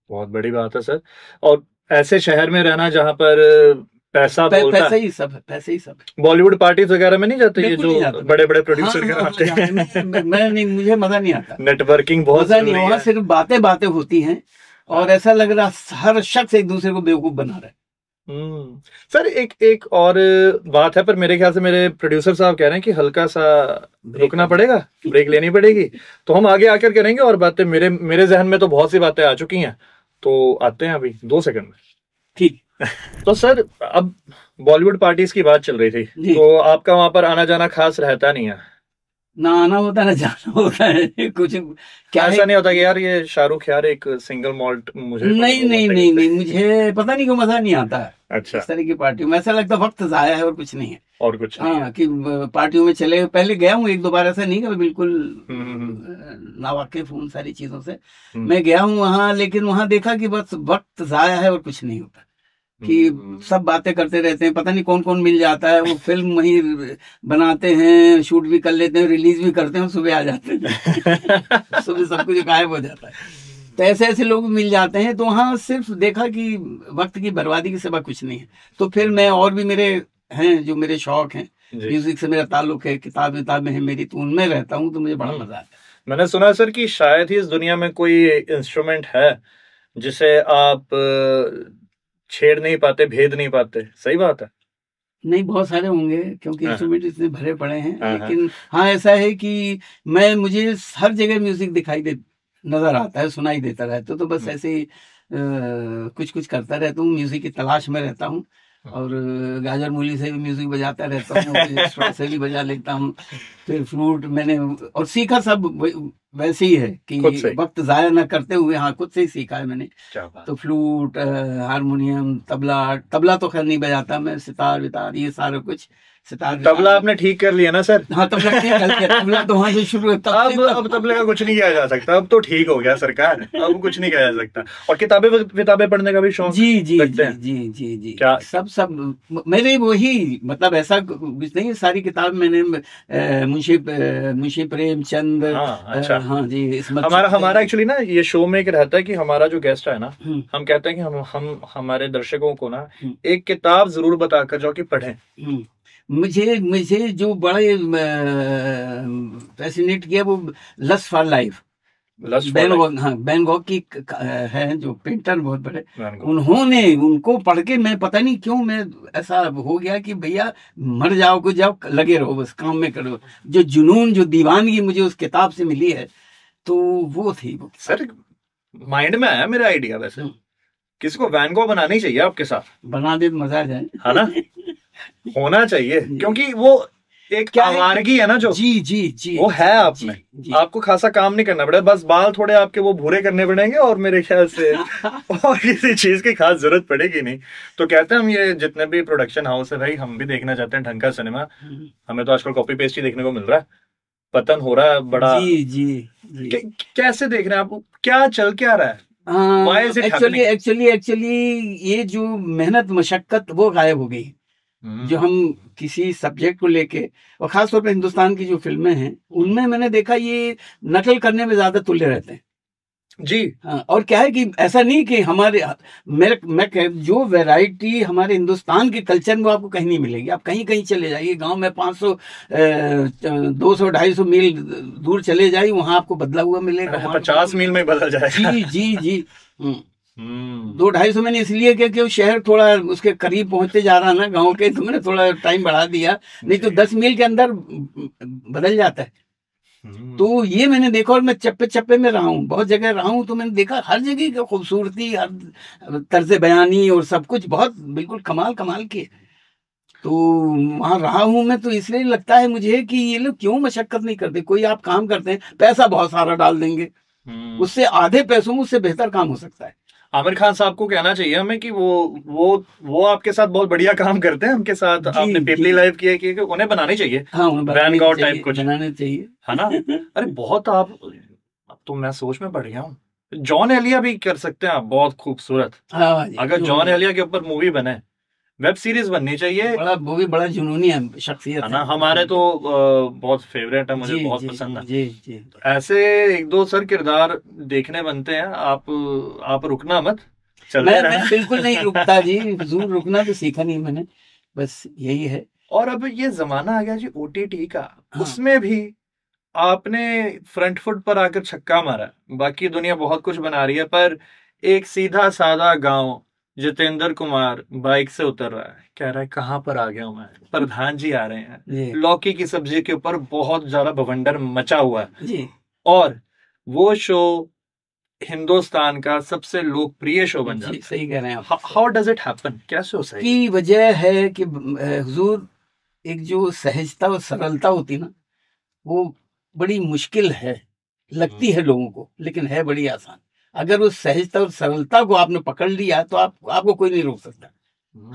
S1: बहुत बड़ी बात है सर। और ऐसे शहर में रहना जहाँ पर पैसा बोलता
S2: पैसा ही सब है, पैसे ही सब है।
S1: बॉलीवुड पार्टीज वगैरह में नहीं जाते ये जो बड़े बड़े प्रोड्यूसर वगैरह आते हैं?
S2: मैं नहीं, मुझे मजा नहीं आता।
S1: नेटवर्किंग बहुत
S2: मजा नहीं, वहाँ सिर्फ बातें होती हैं और ऐसा लग रहा हर शख्स एक दूसरे को बेवकूफ बना रहा है।
S1: सर एक और बात है, पर मेरे ख्याल से मेरे प्रोड्यूसर साहब कह रहे हैं कि हल्का सा रुकना पड़ेगा, ब्रेक लेनी पड़ेगी, तो हम आगे आकर करेंगे और बातें मेरे जहन में तो बहुत सी बातें आ चुकी हैं, तो आते हैं अभी 2 सेकंड में।
S2: ठीक।
S1: तो सर अब बॉलीवुड पार्टीज की बात चल रही थी, तो आपका वहां पर आना जाना खास रहता नहीं है?
S2: ना आना होता है ना जाना होता है, कुछ क्या
S1: ऐसा नहीं होता कि यार ये शाहरुख यार एक सिंगल मॉल्ट मुझे
S2: नहीं मुझे पता नहीं क्यों मजा नहीं आता है।
S1: अच्छा,
S2: इस तरह की पार्टी में ऐसा लगता है वक्त जाया है और कुछ नहीं है।
S1: और कुछ नहीं।
S2: हाँ, कि पार्टियों में चले, पहले गया हूँ 1-2 बार, ऐसा नहीं कि बिल्कुल नावाकिफ हूँ सारी चीजों से। मैं गया हूँ वहाँ, लेकिन वहाँ देखा कि बस वक्त जाया है और कुछ नहीं होता, कि सब बातें करते रहते हैं, पता नहीं कौन कौन मिल जाता है, वो फिल्म वहीं बनाते हैं, शूट भी कर लेते हैं, रिलीज भी करते हैं, सुबह आ जाते हैं सुबह सब कुछ गायब हो जाता है। तो ऐसे ऐसे लोग मिल जाते हैं, तो वहाँ सिर्फ देखा कि वक्त की बर्बादी के सिवा कुछ नहीं है। तो फिर मैं और भी मेरे हैं जो मेरे शौक हैं, म्यूजिक से मेरा ताल्लुक है, किताबें हैं मेरी, तो उनमें रहता हूँ, तो मुझे बड़ा मजा आता है।
S1: मैंने सुना है सर कि शायद ही इस दुनिया में कोई इंस्ट्रूमेंट है जिसे आप छेड़ नहीं पाते, भेद नहीं पाते, सही बात है?
S2: नहीं, बहुत सारे होंगे क्योंकि इंस्ट्रूमेंट इतने भरे पड़े हैं, लेकिन हाँ ऐसा है कि मुझे हर जगह म्यूजिक नजर आता है, सुनाई देता रहता है, तो बस ऐसे ही कुछ कुछ करता रहता हूँ, म्यूजिक की तलाश में रहता हूँ, और गाजर मूली से भी म्यूजिक बजाता रहता हूँ, स्ट्रॉ से भी बजा लेता हूँ, फिर फ्लूट मैंने और सीखा सब वैसे ही है कि वक्त जाया न करते हुए, हाँ खुद से ही सीखा है मैंने। तो फ्लूट, हारमोनियम, तबला तो खैर नहीं बजाता मैं, सितार वितार ये सारा कुछ।
S1: तबला आपने ठीक कर लिया ना सर?
S2: हाँ, तबला ठीक कर लिया, तबला तो वहाँ से शुरू है।
S1: अब तबले का कुछ नहीं किया जा सकता, अब तो ठीक हो गया सरकार, अब कुछ नहीं किया जा सकता। और किताबें पढ़ने का भी शौक? जी
S2: जी जी जी जी, क्या सब मेरे वही, मतलब ऐसा कुछ नहीं, सारी किताब मैंने मुंशी प्रेमचंद।
S1: अच्छा,
S2: हाँ जी।
S1: हमारा एक्चुअली ना ये शो में एक रहता है कि हमारा जो गेस्ट है ना, हम कहते हैं कि हम हमारे दर्शकों को ना एक किताब जरूर बताकर जाओ कि पढ़ें।
S2: मुझे जो बड़े फैसिनेट किया वो lust for life, Van Gogh की है जो पेंटर बहुत बड़े, उनको पढ़ के मैं पता नहीं क्यों मैं ऐसा हो गया कि भैया मर जाओ को जाओ, लगे रहो बस काम में करो। जो जुनून, जो दीवानगी मुझे उस किताब से मिली है, तो वो थी वो।
S1: सर माइंड में आया मेरा आइडिया, वैसे किसी को वैन गॉग बनाना ही चाहिए आपके साथ,
S2: बना दे मजा आ जाए,
S1: है ना? होना चाहिए, क्योंकि वो एक आवारगी है ना जो जी वो है आप में। आपको खासा काम नहीं करना पड़ेगा, बस बाल थोड़े आपके वो भूरे करने पड़ेंगे, और मेरे ख्याल से और किसी चीज की खास जरूरत पड़ेगी नहीं। तो कहते हैं हम ये जितने भी प्रोडक्शन हाउस है भाई, हम भी देखना चाहते हैं ढंग का सिनेमा। हमें तो आजकल कॉपी पेस्ट ही देखने को मिल रहा है, पतन हो रहा है बड़ा।
S2: जी
S1: कैसे देख रहे हैं आप, क्या चल क्या रहा है?
S2: एक्चुअली ये जो मेहनत मशक्कत वो गायब हो गई, जो हम किसी सब्जेक्ट को लेके, और खासतौर पर हिंदुस्तान की जो फिल्में हैं उनमें मैंने देखा ये नकल करने में ज्यादा तुल्य रहते हैं
S1: जी।
S2: हाँ, और क्या है कि ऐसा नहीं कि मैं जो वैरायटी हमारे हिंदुस्तान के कल्चर में आपको कहीं नहीं मिलेगी। आप कहीं कहीं चले जाइए, गांव में 500 200 250 मील दूर चले जाइए, वहां आपको बदला हुआ मिलेगा।
S1: 50 मील में बदल जाएगा।
S2: जी 200-250 मैंने इसलिए कि वो शहर थोड़ा उसके करीब पहुंचते जा रहा ना गांव के, तो मैंने थोड़ा टाइम बढ़ा दिया, नहीं तो 10 मील के अंदर बदल जाता है। तो ये मैंने देखा, और मैं चप्पे चप्पे में रहा हूँ, बहुत जगह रहा हूँ, तो मैंने देखा हर जगह की खूबसूरती, हर तर्ज बयानी और सब कुछ बहुत बिल्कुल कमाल की। तो वहां रहा हूं मैं, तो इसलिए लगता है मुझे कि ये लोग क्यों मशक्कत नहीं करते। कोई आप काम करते हैं, पैसा बहुत सारा डाल देंगे, उससे आधे पैसों में उससे बेहतर काम हो सकता है।
S1: आमिर खान साहब को कहना चाहिए हमें कि वो आपके साथ बहुत बढ़िया काम करते हैं, उनके साथ आपने पेपली लाइव किया कि उन्हें बनानी चाहिए।
S2: हाँ,
S1: वैन गॉग टाइप कुछ
S2: बनाना चाहिए,
S1: है ना। अरे बहुत आप, अब तो मैं सोच में पड़ गया हूँ। जॉन एलिया भी कर सकते हैं आप, बहुत खूबसूरत।
S2: हाँ,
S1: अगर जॉन एलिया के ऊपर मूवी बने, वेब सीरीज बननी चाहिए।
S2: वो भी बड़ा जुनूनी है, शख्सियत है
S1: ना, हमारे तो बहुत फेवरेट है, मुझे बहुत पसंद है।
S2: जी।
S1: तो ऐसे एक दो सर किरदार देखने बनते हैं। आप रुकना मत, चलते
S2: मैं बिल्कुल नहीं रुकता जी, हुजूर, रुकना तो सीखा नहीं मैंने, बस यही है।
S1: और अब ये जमाना आ गया जी ओटीटी का,
S2: हाँ।
S1: उसमें भी आपने फ्रंट फुट पर आकर छक्का मारा। बाकी दुनिया बहुत कुछ बना रही है, पर एक सीधा साधा गांव जितेंद्र कुमार बाइक से उतर रहा है, कह रहा है कहां पर आ गया हूं मैं, प्रधान जी आ रहे हैं, लौकी की सब्जी के ऊपर बहुत ज्यादा बवंडर मचा हुआ है
S2: जी।
S1: और वो शो हिंदुस्तान का सबसे लोकप्रिय शो बन जाता है।
S2: सही कह रहे हैं आप।
S1: हाउ डज इट हैपन, कैसे हो सही?
S2: की वजह है कि हुजूर, एक जो सहजता और सरलता होती ना, वो बड़ी मुश्किल है, लगती है लोगों को, लेकिन है बड़ी आसान। अगर उस सहजता और सरलता को आपने पकड़ लिया तो आपको कोई नहीं रोक सकता।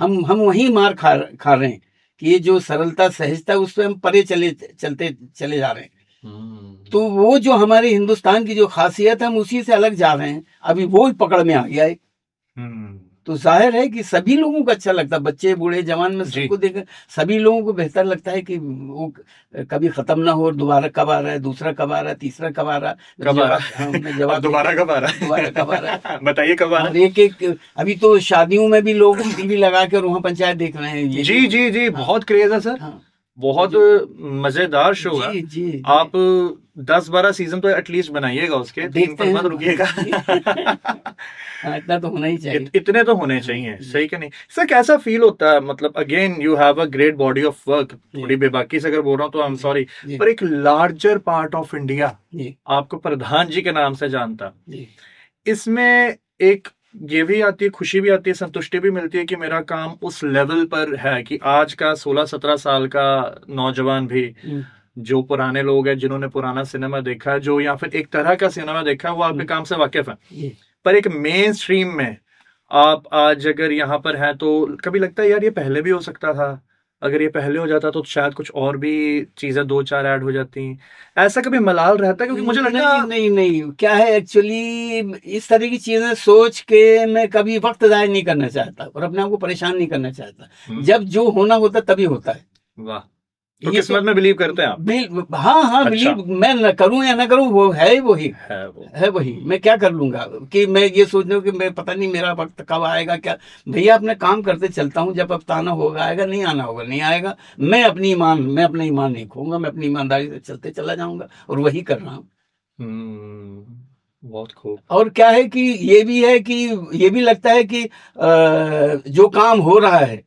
S2: हम वही मार खा रहे हैं कि ये जो सरलता सहजता, उस पर हम परे चलते चले जा रहे हैं। तो वो जो हमारे हिंदुस्तान की जो खासियत है, हम उसी से अलग जा रहे हैं। अभी वो पकड़ में आ गया है। तो जाहिर है कि सभी लोगों को अच्छा लगता है, बच्चे बूढ़े जवान में सबको देख, सभी लोगों को बेहतर लगता है कि वो कभी खत्म ना हो, दोबारा कब आ रहा है, दूसरा कब आ रहा है, तीसरा कब आ रहा है, जवाब
S1: दोबारा कब आ रहा है बताइए कब आ रहा है।
S2: एक अभी तो शादियों में भी लोग टीवी लगा कर वहाँ पंचायत देख रहे हैं।
S1: जी, बहुत क्रेज है सर। बहुत मजेदार शो है। आप 10-12 सीजन तो एटलीस्ट बनाइएगा उसके, 3 पर मत रुकिएगा।
S2: इतना तो होना ही चाहिए,
S1: इतने तो होने चाहिए, सही कि नहीं सर? कैसा फील होता है, मतलब again you have a great body of work, थोड़ी बेबाकी से अगर बोल रहा हूँ तो आई एम सॉरी, पर एक लार्जर पार्ट ऑफ इंडिया आपको प्रधान जी के नाम से जानता, इसमें एक ये भी आती है, खुशी भी आती है, संतुष्टि भी मिलती है कि मेरा काम उस लेवल पर है कि आज का 16-17 साल का नौजवान भी, जो पुराने लोग हैं जिन्होंने पुराना सिनेमा देखा है, जो या फिर एक तरह का सिनेमा देखा है, वो आपके काम से वाकिफ है। पर एक मेन स्ट्रीम में आप आज अगर यहाँ पर हैं तो कभी लगता है यार ये पहले भी हो सकता था, अगर ये पहले हो जाता तो शायद कुछ और भी चीजें 2-4 ऐड हो जाती। ऐसा कभी मलाल रहता है? क्योंकि मुझे लगता है
S2: नहीं, क्या है एक्चुअली, इस तरह की चीजें सोच के मैं कभी वक्त जाया नहीं करना चाहता और अपने आप को परेशान नहीं करना चाहता। जब जो होना होता तभी होता है।
S1: वाह, तो किस्मत में बिलीव करते हैं आप?
S2: हाँ, बिलीव मैं न करूं या ना करूं, वो है वही। मैं क्या कर लूंगा कि मैं ये सोच रहा हूँ कि मैं पता नहीं मेरा वक्त कब आएगा, क्या भैया अपने काम करते चलता हूँ, जब अब आना होगा आएगा, नहीं आना होगा नहीं आएगा। मैं अपना ईमान नहीं खोऊंगा, मैं अपनी ईमानदारी से चलते चला जाऊंगा और वही कर रहा हूँ।
S1: बहुत खूब।
S2: और क्या है कि ये भी है कि ये भी लगता है कि जो काम हो रहा है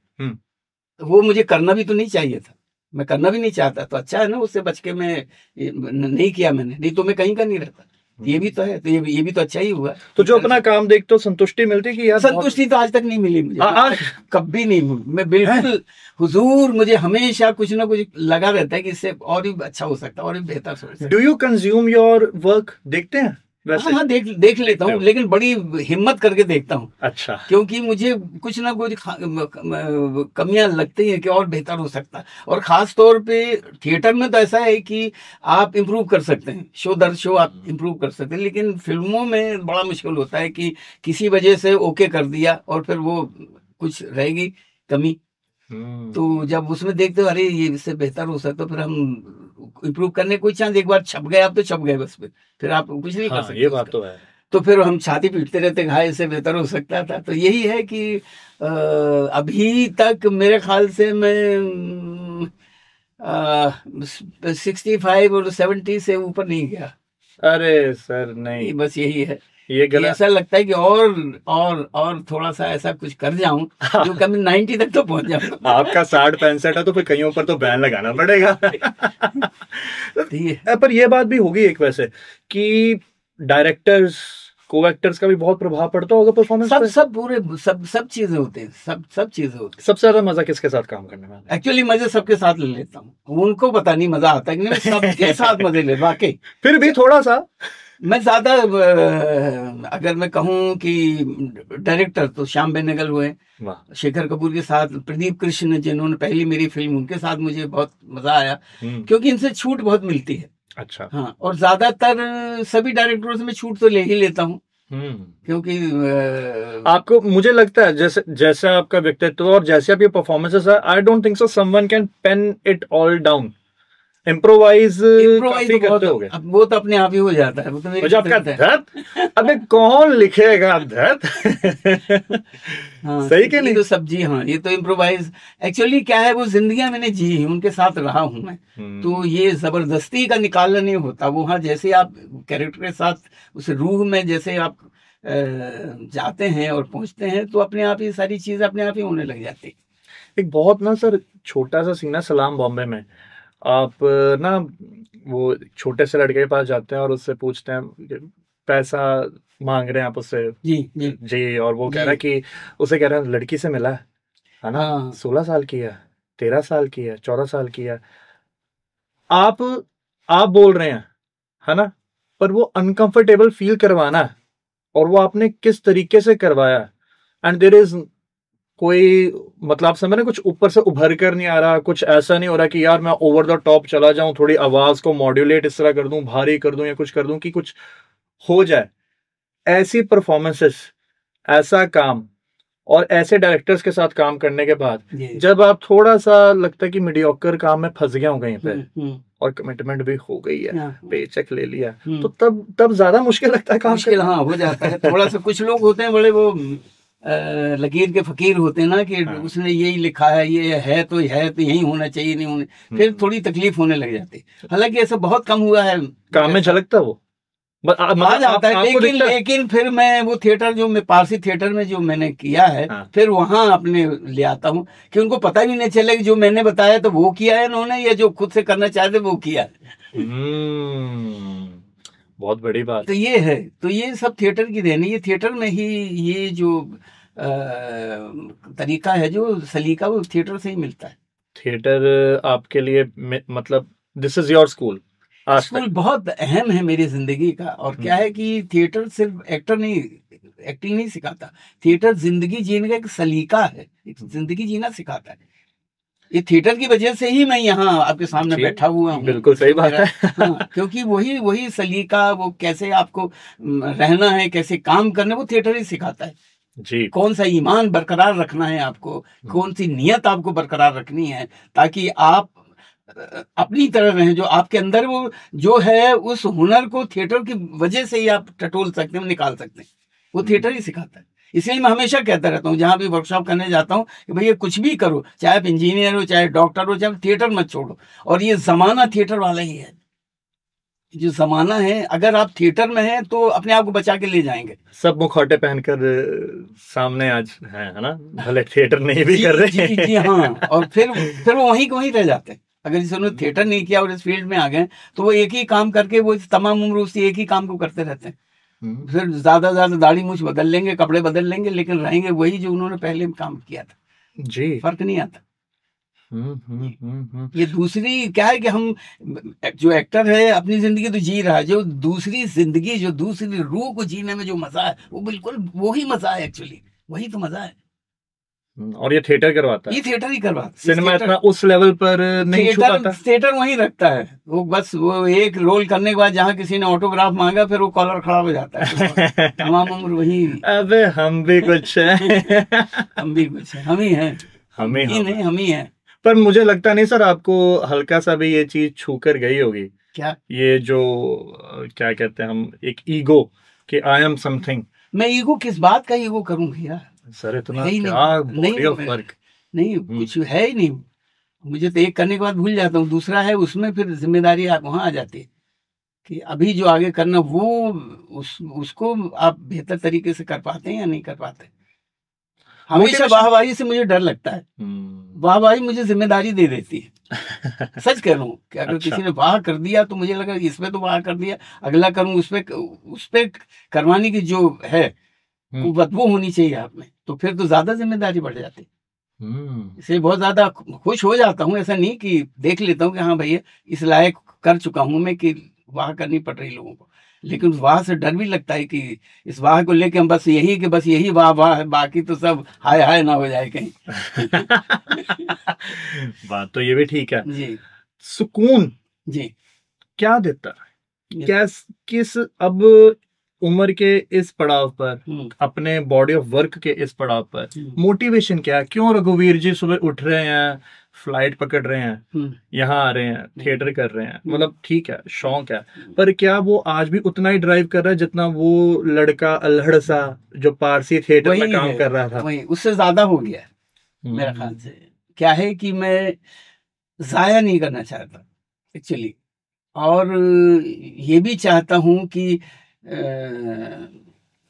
S2: वो मुझे करना भी तो नहीं चाहिए था, मैं करना भी नहीं चाहता, तो अच्छा है ना, उससे बच के मैं नहीं किया मैंने, नहीं तो मैं कहीं का नहीं रहता। ये भी तो है, तो ये भी तो अच्छा ही हुआ।
S1: तो जो अपना काम देखते हो संतुष्टि मिलती कि यार?
S2: संतुष्टि तो आज तक नहीं मिली मुझे, आज कभी नहीं। मैं बिल्कुल हुजूर, मुझे हमेशा कुछ ना कुछ लगा रहता है कि इससे और भी अच्छा हो सकता है, और भी बेहतर हो सकता है।
S1: Do you consume your work? देखते हैं वैसे?
S2: हाँ, देख लेता हूँ, लेकिन बड़ी हिम्मत करके देखता हूँ।
S1: अच्छा।
S2: क्योंकि मुझे कुछ ना कुछ कमियां लगती हैं कि और बेहतर हो सकता है। और खास तौर पे थिएटर में तो ऐसा है कि आप इम्प्रूव कर सकते हैं, शो दर शो आप इम्प्रूव कर सकते हैं, लेकिन फिल्मों में बड़ा मुश्किल होता है कि किसी वजह से ओके कर दिया और फिर वो कुछ रहेगी कमी, तो जब उसमें देखते हो अरे ये इससे बेहतर हो सकता, तो फिर हम इम्प्रूव करने कोई चांस, एक बार छप गए आप तो छप गए बस, फिर आप कुछ नहीं कर सकते।
S1: ये बात तो है। तो
S2: फिर हम छाती पीटते रहते, घाय इससे बेहतर हो सकता था। तो यही है कि अभी तक मेरे ख्याल से मैं 65 और 70 से ऊपर नहीं गया।
S1: अरे सर नहीं,
S2: बस यही है।
S1: ये
S2: ऐसा लगता है कि और थोड़ा सा ऐसा कुछ कर जाऊं जो कभी 90 तक तो पहुंच जाऊं।
S1: आपका 60-65 है तो फिर कहीं पर तो बैन लगाना पड़ेगा। पर ये बात भी होगी एक वैसे कि डायरेक्टर्स को एक्टर्स का भी बहुत प्रभाव पड़ता होगा परफॉर्मेंस पे?
S2: सब चीजें होते हैं, सब चीजें होती हैं।
S1: सबसे ज्यादा मजा किसके साथ काम करने में?
S2: एक्चुअली मजे सबके साथ ले लेता हूँ, उनको पता नहीं मजा आता है कि नहीं, सबके साथ मजे ले वाकई।
S1: फिर भी थोड़ा सा
S2: मैं ज्यादा अगर मैं कहूँ कि डायरेक्टर तो श्याम बेनेगल हुए,
S1: वाह।
S2: शेखर कपूर के साथ प्रदीप कृष्ण जिन्होंने पहली मेरी फिल्म, उनके साथ मुझे बहुत मजा आया, क्योंकि इनसे छूट बहुत मिलती है।
S1: अच्छा।
S2: हाँ, और ज्यादातर सभी डायरेक्टरों से मैं छूट तो ले ही लेता हूँ, क्योंकि
S1: आपको, मुझे लगता है जैसे जैसे आपका व्यक्तित्व और जैसे आप ये परफॉर्मेंसेस है, I don't think so someone can pen it all down. Improvise काफी करते होगे।
S2: वो तो अपने आप ही हो जाता है, वो तो मेरी
S1: आपका धत, अबे कौन लिखेगा धत।
S2: हाँ,
S1: सही के नहीं
S2: तो सब्जी, हाँ ये तो इम्प्रोवाइज एक्चुअली क्या है, वो जिंदगियां मैंने जी, उनके साथ रहा हूं मैं, तो ये जबरदस्ती का निकालना नहीं होता। वो हाँ, जैसे आप कैरेक्टर के साथ उस रूह में जैसे आप जाते हैं और पहुंचते हैं, तो अपने आप ही सारी चीजें अपने आप ही होने लग जाती।
S1: एक बहुत ना सर छोटा सा सीन है सलाम बॉम्बे में, आप ना वो छोटे से लड़के के पास जाते हैं और उससे पूछते हैं, पैसा मांग रहे हैं आप उससे,
S2: जी जी
S1: जी, और वो कह रहा है कि उसे कह रहा है लड़की से मिला है ना, 16 साल की है, 13 साल की है, 14 साल की है। आप बोल रहे हैं है ना, पर वो अनकंफर्टेबल फील करवाना है, और वो आपने किस तरीके से करवाया, एंड देयर इज कोई मतलब आप समझ रहे, कुछ ऊपर से उभर कर नहीं आ रहा, कुछ ऐसा नहीं हो रहा कि यार मैं ओवर द टॉप चला जाऊं, थोड़ी आवाज को मॉड्यूलेट इस तरह कर दूं, भारी कर दूं या कुछ कर दूं कि कुछ हो जाए। ऐसी परफॉर्मेंसेस, ऐसा काम और ऐसे डायरेक्टर्स के साथ काम करने के बाद जब आप थोड़ा सा लगता है कि मीडियोकर काम में फंस गया हूं कहीं पे और कमिटमेंट भी हो गई है, पेचेक ले लिया, तो तब ज्यादा मुश्किल लगता है काम।
S2: मुश्किल हाँ हो जाता है थोड़ा सा। कुछ लोग होते हैं बड़े वो लकीर के फकीर होते हैं ना, कि उसने यही लिखा है, ये है तो यही होना चाहिए, नहीं होने, फिर थोड़ी तकलीफ होने लग जाती। हालांकि ऐसा बहुत कम हुआ है, काम में
S1: झलकता वो
S2: आ जाता है, लेकिन फिर मैं वो थिएटर जो मैं पारसी थिएटर में जो मैंने किया है, फिर वहां अपने ले आता हूँ कि उनको पता भी नहीं चले कि जो मैंने बताया तो वो किया है उन्होंने, या जो खुद से करना चाहते वो किया है।
S1: बहुत बड़ी बात।
S2: तो ये है, तो ये सब थिएटर की देन है। ये थिएटर में ही ये जो तरीका है, जो सलीका, वो थिएटर से ही मिलता है।
S1: थिएटर आपके लिए मतलब this is your school.
S2: School बहुत अहम है मेरी जिंदगी का। और क्या है कि थिएटर सिर्फ एक्टिंग नहीं सिखाता, थिएटर जिंदगी जीने का एक सलीका है, एक जिंदगी जीना सिखाता है। ये थिएटर की वजह से ही मैं यहाँ आपके सामने बैठा हुआ हूँ।
S1: बिल्कुल सही बात है।
S2: हाँ, क्योंकि वही सलीका, वो कैसे आपको रहना है, कैसे काम करना है, वो थिएटर ही सिखाता है
S1: जी।
S2: कौन सा ईमान बरकरार रखना है आपको, कौन सी नियत आपको बरकरार रखनी है, ताकि आप अपनी तरह रहें। जो आपके अंदर वो जो है, उस हुनर को थिएटर की वजह से ही आप टटोल सकते हैं, निकाल सकते हैं। वो थिएटर ही सिखाता है। इसलिए मैं हमेशा कहता रहता हूँ, जहां भी वर्कशॉप करने जाता हूँ, कि भैया कुछ भी करो, चाहे आप इंजीनियर हो, चाहे डॉक्टर हो, चाहे थिएटर मत छोड़ो। और ये जमाना थिएटर वाला ही है, जो जमाना है। अगर आप थिएटर में हैं तो अपने आप को बचा के ले जाएंगे।
S1: सब मुखौटे पहनकर सामने आज है ना, भले थिएटर नहीं भी कर रहे।
S2: जी हाँ। और फिर वो वहीं को वहीं रह जाते हैं। अगर जिसे उन्होंने थिएटर नहीं किया और इस फील्ड में आ गए, तो वो एक ही काम करके वो तमाम उम्र उसी एक ही काम को करते रहते हैं। फिर ज्यादा दाढ़ी मूछ बदल लेंगे, कपड़े बदल लेंगे, लेकिन रहेंगे वही जो उन्होंने पहले काम किया था।
S1: जी,
S2: फर्क नहीं आता। ये दूसरी क्या है कि हम जो एक्टर है अपनी जिंदगी तो जी रहा है, जो दूसरी जिंदगी, जो दूसरी रूह को जीने में जो मजा है, वो बिल्कुल वही मजा है। एक्चुअली वही तो मजा है।
S1: और ये थिएटर करवाता है,
S2: ये थिएटर ही करवाता है।
S1: सिनेमा इतना उस लेवल पर नहीं छू पाता।
S2: थिएटर वहीं रखता है वो, बस वो एक रोल करने के बाद जहाँ किसी ने ऑटोग्राफ मांगा, फिर वो कॉलर खड़ा हो जाता है। तमाम उम्र वही।
S1: अबे हम भी कुछ है।
S2: हम भी कुछ है, हम ही हैं, हम ही हैं।
S1: पर मुझे लगता नहीं सर आपको हल्का सा भी ये चीज छू कर गई होगी। क्या? ये जो क्या कहते हैं हम, एक ईगो, कि आई एम समथिंग।
S2: मैं ईगो, किस बात का ईगो करूं भैया?
S1: सर इतना क्या फर्क
S2: नहीं, कुछ है ही नहीं। मुझे तो एक करने के बाद भूल जाता हूँ, दूसरा है, उसमें फिर जिम्मेदारी वहां आ जाती है कि अभी जो आगे करना, वो उसको आप बेहतर तरीके से कर पाते हैं या नहीं कर पाते। हमेशा वाहवाही से मुझे डर लगता है। वाहवाही मुझे जिम्मेदारी दे देती है। सच कह रहा हूँ कि अगर किसी ने वाह कर दिया तो मुझे लगा इसमें तो वाह कर दिया, अगला करूँ, उस पे करवाने की जो है वो बदबू होनी चाहिए आप में, तो फिर तो ज्यादा जिम्मेदारी बढ़ जाती। इसलिए बहुत ज्यादा खुश हो जाता हूँ। ऐसा नहीं कि देख लेता हूँ कि हाँ भैया इस लायक कर चुका हूँ मैं कि वाह करनी पड़ रही लोगों को, लेकिन वाह से डर भी लगता है कि इस वाह को लेके हम बस यही वाह वाह है, बाकी तो सब हाय हाय ना हो जाए कहीं।
S1: बात तो ये भी ठीक है
S2: जी
S1: सुकून
S2: जी।
S1: क्या देता है, किस अब उम्र के इस पड़ाव पर, अपने बॉडी ऑफ वर्क के इस पड़ाव पर मोटिवेशन क्या है? क्यों रघुवीर जी सुबह उठ रहे हैं, फ्लाइट पकड़ रहे हैं, यहाँ आ रहे हैं, थिएटर कर रहे हैं, मतलब ठीक है शौक है, पर क्या वो आज भी उतना ही ड्राइव कर रहा है जितना वो लड़का अल्हड़ सा जो पारसी थिएटर में काम कर रहा था?
S2: वही, उससे ज्यादा हो गया मेरा ख्याल से। क्या है कि मैं जाया नहीं करना चाहता एक्चुअली, और ये भी चाहता हूं कि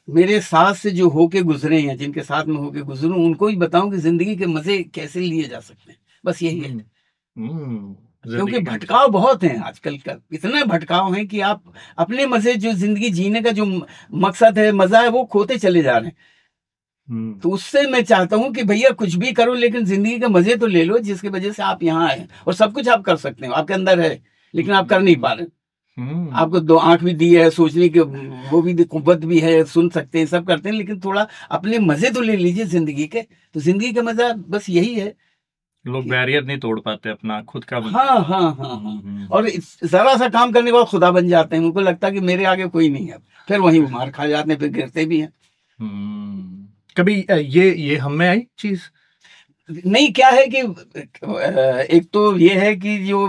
S2: मेरे साथ से जो होके गुजरे हैं, जिनके साथ में होके गुजरूं, उनको भी बताऊं कि जिंदगी के मजे कैसे लिए जा सकते हैं, बस यही है। क्योंकि भटकाव बहुत हैं आजकल का, इतना भटकाव है कि आप अपने मजे, जो जिंदगी जीने का जो मकसद है, मजा है, वो खोते चले जा रहे हैं। तो उससे मैं चाहता हूं कि भैया कुछ भी करो लेकिन जिंदगी के मजे तो ले लो, जिसकी वजह से आप यहाँ आए, और सब कुछ आप कर सकते हो, आपके अंदर है, लेकिन आप कर नहीं पा रहे। आपको दो आंख भी दी है, सोचने की वो भी कुव्वत भी है, सुन सकते हैं, सब करते हैं, लेकिन थोड़ा अपने मजे तो ले लीजिए जिंदगी के। तो जिंदगी का मजा बस यही है।
S1: लोग बैरियर नहीं तोड़ पाते अपना खुद का।
S2: हाँ। और जरा सा काम करने के बाद खुदा बन जाते हैं, उनको लगता है कि मेरे आगे कोई नहीं है, फिर वहीं मार खा जाते हैं, फिर गिरते भी हैं।
S1: कभी ये हम में आई चीज
S2: नहीं? क्या है कि एक तो ये है कि जो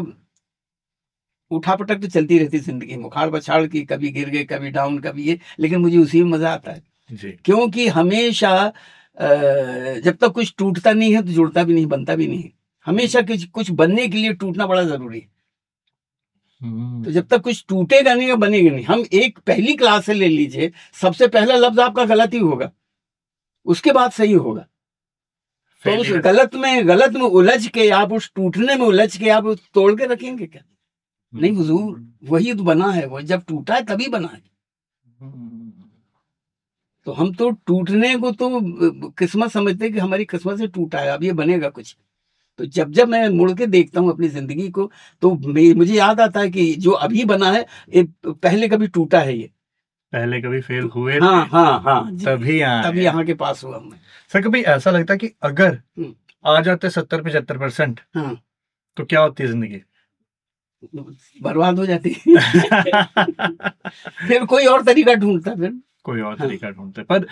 S2: उठापटक तो चलती रहती जिंदगी, मुखाड़ बछाड़ की, कभी गिर गए, कभी डाउन, कभी ये, लेकिन मुझे उसी में मजा आता है जी। क्योंकि हमेशा जब तक कुछ टूटता नहीं है तो जुड़ता भी नहीं, बनता भी नहीं। हमेशा कुछ बनने के लिए टूटना बड़ा जरूरी है। तो जब तक कुछ टूटेगा नहीं या बनेगा नहीं, हम एक पहली क्लास से ले लीजिए, सबसे पहला लफ्ज आपका गलत ही होगा, उसके बाद सही होगा। तो उस गलत में उलझ के आप, उस टूटने में उलझ के आप तोड़ के रखेंगे क्या? नहीं हुजूर, वही तो बना है, वो जब टूटा है तभी बना है। तो हम तो टूटने को तो किस्मत समझते हैं कि हमारी किस्मत से टूटा है, अब ये बनेगा कुछ। तो जब मैं मुड़ के देखता हूँ अपनी जिंदगी को, तो मुझे याद आता है कि जो अभी बना है पहले कभी टूटा है, ये पहले कभी फेल हुए। हाँ तभी यहाँ के पास हुआ मैं।
S1: सर कभी ऐसा लगता है कि अगर आ जाते 70-75%, तो क्या होती है जिंदगी?
S2: बर्बाद हो जाती। फिर कोई और तरीका ढूंढता,
S1: तरीका ढूंढते। पर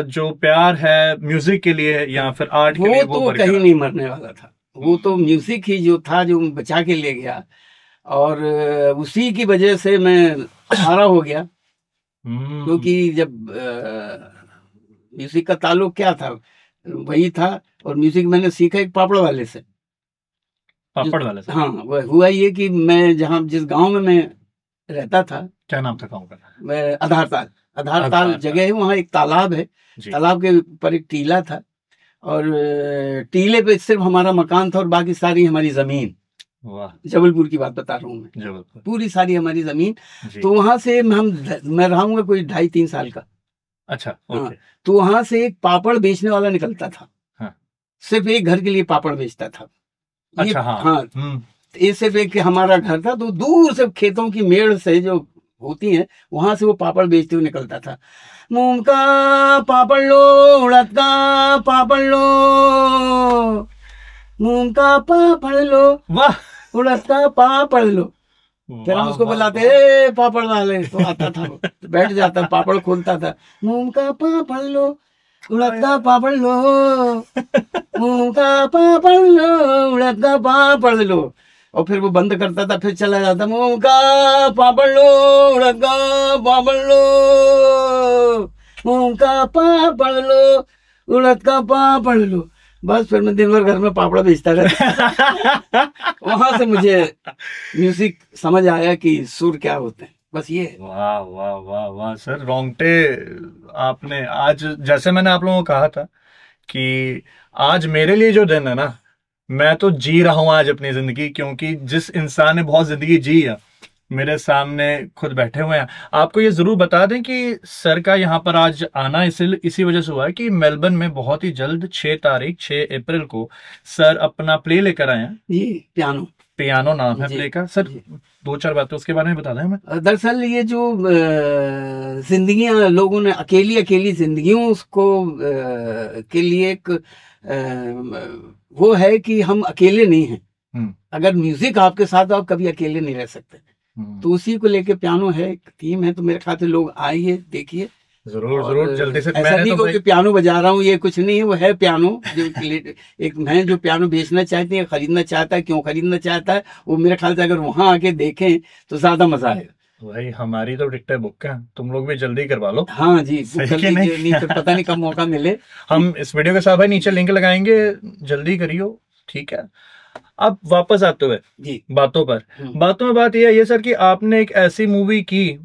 S1: जो प्यार है म्यूजिक के लिए या फिर आर्ट के लिए, वो
S2: तो कहीं नहीं मरने वाला था। वो तो म्यूजिक ही जो था, जो बचा के ले गया, और उसी की वजह से मैं सहारा हो गया। क्योंकि जब म्यूजिक का ताल्लुक क्या था, वही था। और म्यूजिक मैंने सीखा एक पापड़ वाले से। हाँ, हुआ ये कि मैं जिस गांव में मैं रहता था,
S1: क्या नाम था गांव का?
S2: मैं आधारताल जगह है, वहाँ एक तालाब है, तालाब के ऊपर एक टीला था, और टीले पे सिर्फ हमारा मकान था और बाकी सारी हमारी जमीन। वाह, जबलपुर की बात बता रहा हूँ मैं, जबलपुर पूरी सारी हमारी जमीन। तो वहां से मैं रहूंगा कोई 2.5-3 साल का। अच्छा, हाँ। तो वहां से एक पापड़ बेचने वाला निकलता था, सिर्फ एक घर के लिए पापड़ बेचता था। अच्छा, हाँ। ये सिर्फ एक हमारा घर था, तो दूर से खेतों की मेड़ से जो होती है, वहां से वो पापड़ बेचते हुए निकलता था। मूंग का पापड़ लो, उड़द का पापड़ लो, मूंग का पापड़ लो, वाह, उड़द का पापड़ लो। फिर हम उसको बुलाते पापड़ वाले, तो आता था, बैठ जाता, पापड़ खोलता था, मूंग का पापड़ लो, उड़द का पापड़ लो, मूंग का पापड़ लो, उड़द का पापड़ लो। और फिर वो बंद करता था, फिर चला जाता, मूंग का पापड़ लो, उड़द का पापड़ लो, मूंग का पापड़ लो, उड़द का पापड़ लो। बस फिर मैं दिन भर घर में पापड़ बेचता रहता। वहां से मुझे म्यूजिक समझ आया कि सुर क्या होते हैं, बस ये।
S1: वाह वाह वाह वाह सर, रोंगटे आपने आज, जैसे मैंने आप लोगों को कहा था कि आज मेरे लिए जो दिन है ना, मैं तो जी रहा हूं आज अपनी जिंदगी, क्योंकि जिस इंसान ने बहुत जिंदगी जी है मेरे सामने खुद बैठे हुए हैं। आपको ये जरूर बता दें कि सर का यहाँ पर आज आना इसी वजह से हुआ है कि मेलबर्न में बहुत ही जल्द 6 अप्रैल को सर अपना प्ले लेकर आए हैं
S2: जी, पियानो।
S1: पियानो नाम है
S2: जी,
S1: प्ले का सर।
S2: जी।
S1: 2-4 बातें उसके बारे में बता दें हमें।
S2: दरअसल ये जो जिंदगियां लोगों ने अकेली अकेली जिंदगियों उसको के लिए एक वो है कि हम अकेले नहीं हैं। अगर म्यूजिक आपके साथ हो, आप कभी अकेले नहीं रह सकते। तो उसी को लेके पियानो है, एक थीम है। तो मेरे ख्याल से लोग आइए, देखिए।
S1: जरूर जरूर, जल्दी से।
S2: ऐसा नहीं
S1: तो
S2: कि पियानो बजा रहा हूँ, ये कुछ नहीं है, वो है पियानो जो एक मैं जो पियानो बेचना चाहती है, खरीदना चाहता है, क्यों खरीदना चाहता है, वो मेरे ख्याल से अगर वहां आके देखें तो ज्यादा मजा आएगा।
S1: भाई हमारी तो टिकटें बुक है, तुम लोग भी जल्दी करवा लो।
S2: हाँ जी,
S1: सही
S2: कर
S1: कि नहीं?
S2: लीजिए, नहीं तो पता नहीं कब मौका मिले।
S1: हम इस वीडियो के साथ भाई नीचे लिंक लगाएंगे, जल्दी करियो, ठीक है। अब वापस आते हुए
S2: जी
S1: बातों पर, बातों में बात यह है सर कि आपने एक ऐसी मूवी की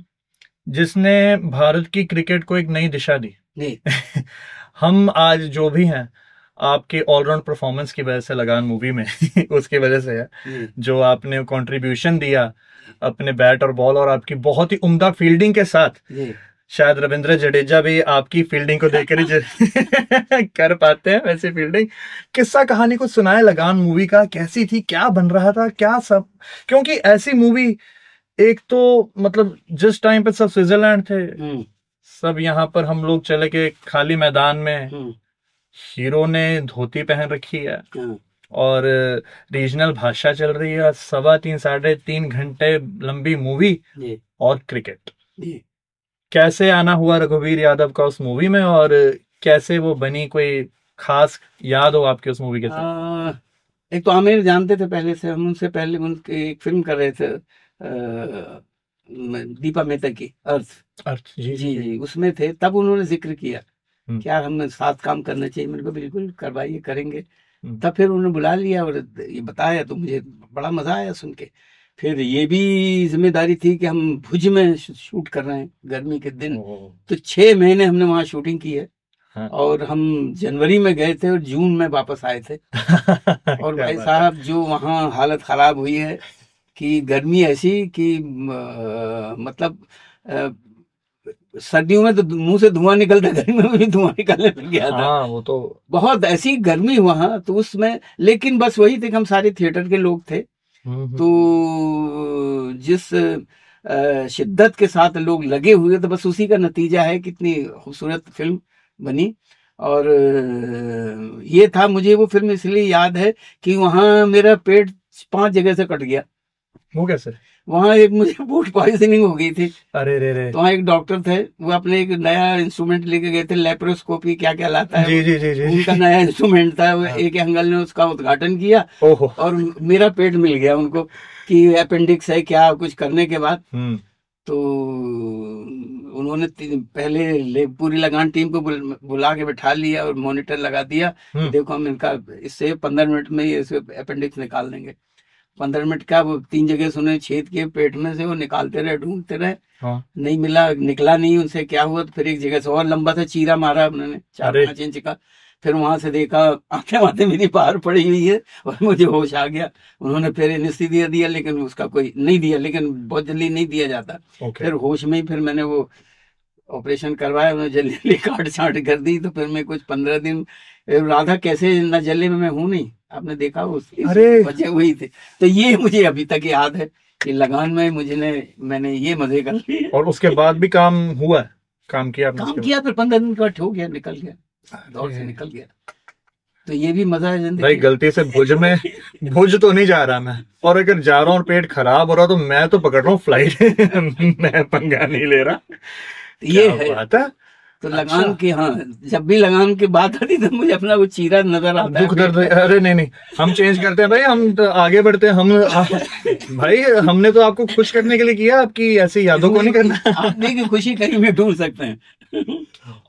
S1: जिसने भारत की क्रिकेट को एक नई दिशा दी। हम आज जो भी हैं आपके ऑलराउंड परफॉर्मेंस की वजह से लगान मूवी में उसकी वजह से है, जो आपने कंट्रीब्यूशन दिया अपने बैट और बॉल और आपकी बहुत ही उम्दा फील्डिंग के साथ। शायद रविंद्र जडेजा भी आपकी फील्डिंग को देखकर ही कर पाते हैं वैसी फील्डिंग। किस्सा कहानी को सुनाए लगान मूवी का, कैसी थी, क्या बन रहा था, क्या सब, क्योंकि ऐसी मूवी एक तो मतलब जिस टाइम पे सब स्विट्जरलैंड थे, सब यहाँ पर हम लोग चले के खाली मैदान में, हीरो ने धोती पहन रखी है और रीजनल भाषा चल रही है, 3.25 साढ़े 3 घंटे लंबी मूवी और क्रिकेट। कैसे आना हुआ रघुवीर यादव का उस मूवी में और कैसे वो बनी, कोई खास याद हो आपके उस मूवी के साथ?
S2: एक तो आमिर जानते थे पहले से, हम उनसे पहले उनके एक फिल्म कर रहे थे दीपा मेहता की अर्थ। जी जी, उसमें थे, तब उन्होंने जिक्र किया कि यार हमें साथ काम करना चाहिए। मैंने कहा बिल्कुल करवाइए, करेंगे। तब फिर उन्होंने बुला लिया और ये बताया, तो मुझे बड़ा मजा आया सुन के। फिर ये भी जिम्मेदारी थी कि हम भुज में शूट कर रहे हैं गर्मी के दिन, तो 6 महीने हमने वहां शूटिंग की है। हाँ। और हम जनवरी में गए थे और जून में वापस आए थे। और भाई साहब जो वहाँ हालत खराब हुई है कि गर्मी ऐसी कि मतलब सर्दियों में तो मुंह से धुआं निकलता, गर्मी में भी धुआं निकलने लग गया था।
S1: हाँ, वो तो
S2: बहुत ऐसी गर्मी वहां तो उसमें। लेकिन बस वही थे कि हम सारे थिएटर के लोग थे, तो जिस शिद्दत के साथ लोग लगे हुए, तो बस उसी का नतीजा है कितनी खूबसूरत फिल्म बनी। और ये था, मुझे वो फिल्म इसलिए याद है कि वहां मेरा पेट 5 जगह से कट गया।
S1: वो कैसे?
S2: वहां एक मुझे फूड पॉइजनिंग हो गई थी।
S1: अरे रे।
S2: तो वहाँ एक डॉक्टर थे, वो अपने एक नया इंस्ट्रूमेंट लेके गए थे, लेप्रोस्कोपी क्या क्या लाता है।
S1: जी जी जी जी, उनका
S2: नया इंस्ट्रूमेंट था। वो एक अंकल ने उसका उद्घाटन किया और मेरा पेट मिल गया उनको कि अपेंडिक्स है क्या, कुछ करने के बाद। तो उन्होंने पहले पूरी लगान टीम को बुला के बैठा लिया और मॉनिटर लगा दिया, देखो हम इनका इससे 15 मिनट में ये अपेंडिक्स निकाल देंगे। 15 मिनट का वो 3 जगह से उन्हें छेद किए पेट में से, वो निकालते रहे, ढूंढते रहे। हाँ। नहीं मिला, निकला नहीं, उनसे क्या हुआ, तो फिर एक जगह से और लंबा सा चीरा मारा उन्होंने 4-5 इंच का। फिर वहां से देखा आंखें वाते मेरी बाहर पड़ी हुई है और मुझे होश आ गया। उन्होंने फिर एनेस्थीसिया दिया, लेकिन उसका कोई नहीं दिया, लेकिन बहुत जल्दी नहीं दिया जाता। फिर होश में ही फिर मैंने वो ऑपरेशन करवाया, उन्होंने जल्दी जल्दी काट छाट कर दी। तो फिर मैं कुछ 15 दिन राधा कैसे न जले में मैं हूं नहीं, आपने देखा उसकी वजह हुई थी। तो ये मुझे अभी तक याद है कि लगान में मैंने ये मजे कर लिए।
S1: और उसके बाद भी काम हुआ, काम किया
S2: फिर 15 दिन का हो गया, निकल गया, दौर से निकल गया। तो ये भी मजा है जिंदगी।
S1: भाई गलती से भुज तो नहीं जा रहा मैं, और अगर जा रहा हूँ और पेट खराब हो रहा तो मैं तो पकड़ रहा हूँ फ्लाइट मैं पंगा नहीं ले रहा।
S2: ये है तो लगान की। हाँ, जब भी लगान की बात आती तो मुझे अपना वो चीरा नजर आता है,
S1: दुख दर्द। अरे नहीं, हम चेंज करते हैं भाई, हम तो आगे बढ़ते हैं। भाई हमने तो आपको खुश करने के लिए किया, आपकी ऐसी यादों को नहीं करना।
S2: आपने की खुशी कहीं में ढूंढ सकते हैं।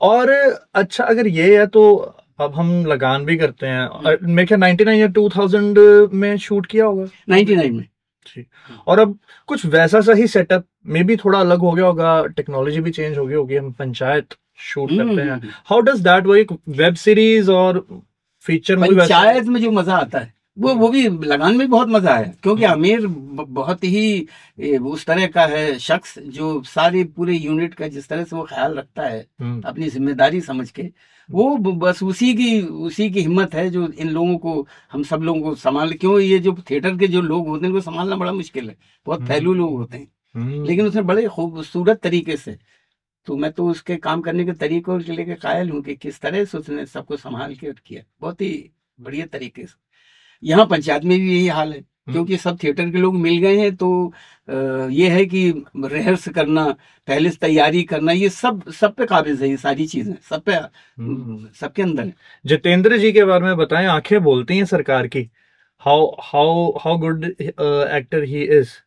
S1: और अच्छा, अगर ये है तो अब हम लगान भी करते हैं। मैं क्या 99 या 2000 में शूट किया होगा?
S2: 99 में।
S1: और अब कुछ वैसा सा ही सेटअप में भी थोड़ा अलग हो गया होगा, टेक्नोलॉजी भी चेंज हो गई होगी, हम पंचायत शूट करते हैं। How does that work? Web series और फीचर मूवी?
S2: पंचायत में जो मजा आता है वो भी लगान में बहुत मजा आया, क्योंकि आमिर बहुत ही उस तरह का है शख्स जो सारे पूरे यूनिट का जिस तरह से वो ख्याल रखता है अपनी जिम्मेदारी समझ के, वो बस उसी की हिम्मत है जो इन लोगों को, हम सब लोगों को संभाल, क्यों ये जो थिएटर के जो लोग होते हैं उनको संभालना बड़ा मुश्किल है, बहुत फैलू लोग होते हैं, लेकिन उसने बड़े खूबसूरत तरीके से, तो मैं तो उसके काम करने के तरीकों के लेके कायल हूँ कि किस तरह से उसने सबको संभाल के किया, बहुत ही बढ़िया तरीके से। यहाँ पंचायत में भी यही हाल है, क्योंकि सब थिएटर के लोग मिल गए हैं, तो ये है कि रिहर्स करना, पहले से तैयारी करना, ये सब पे काबिज है, ये सारी चीजें सब पे सबके अंदर है।
S1: जितेंद्र जी के बारे में बताएं, आंखें बोलती हैं सरकार की। How good actor he is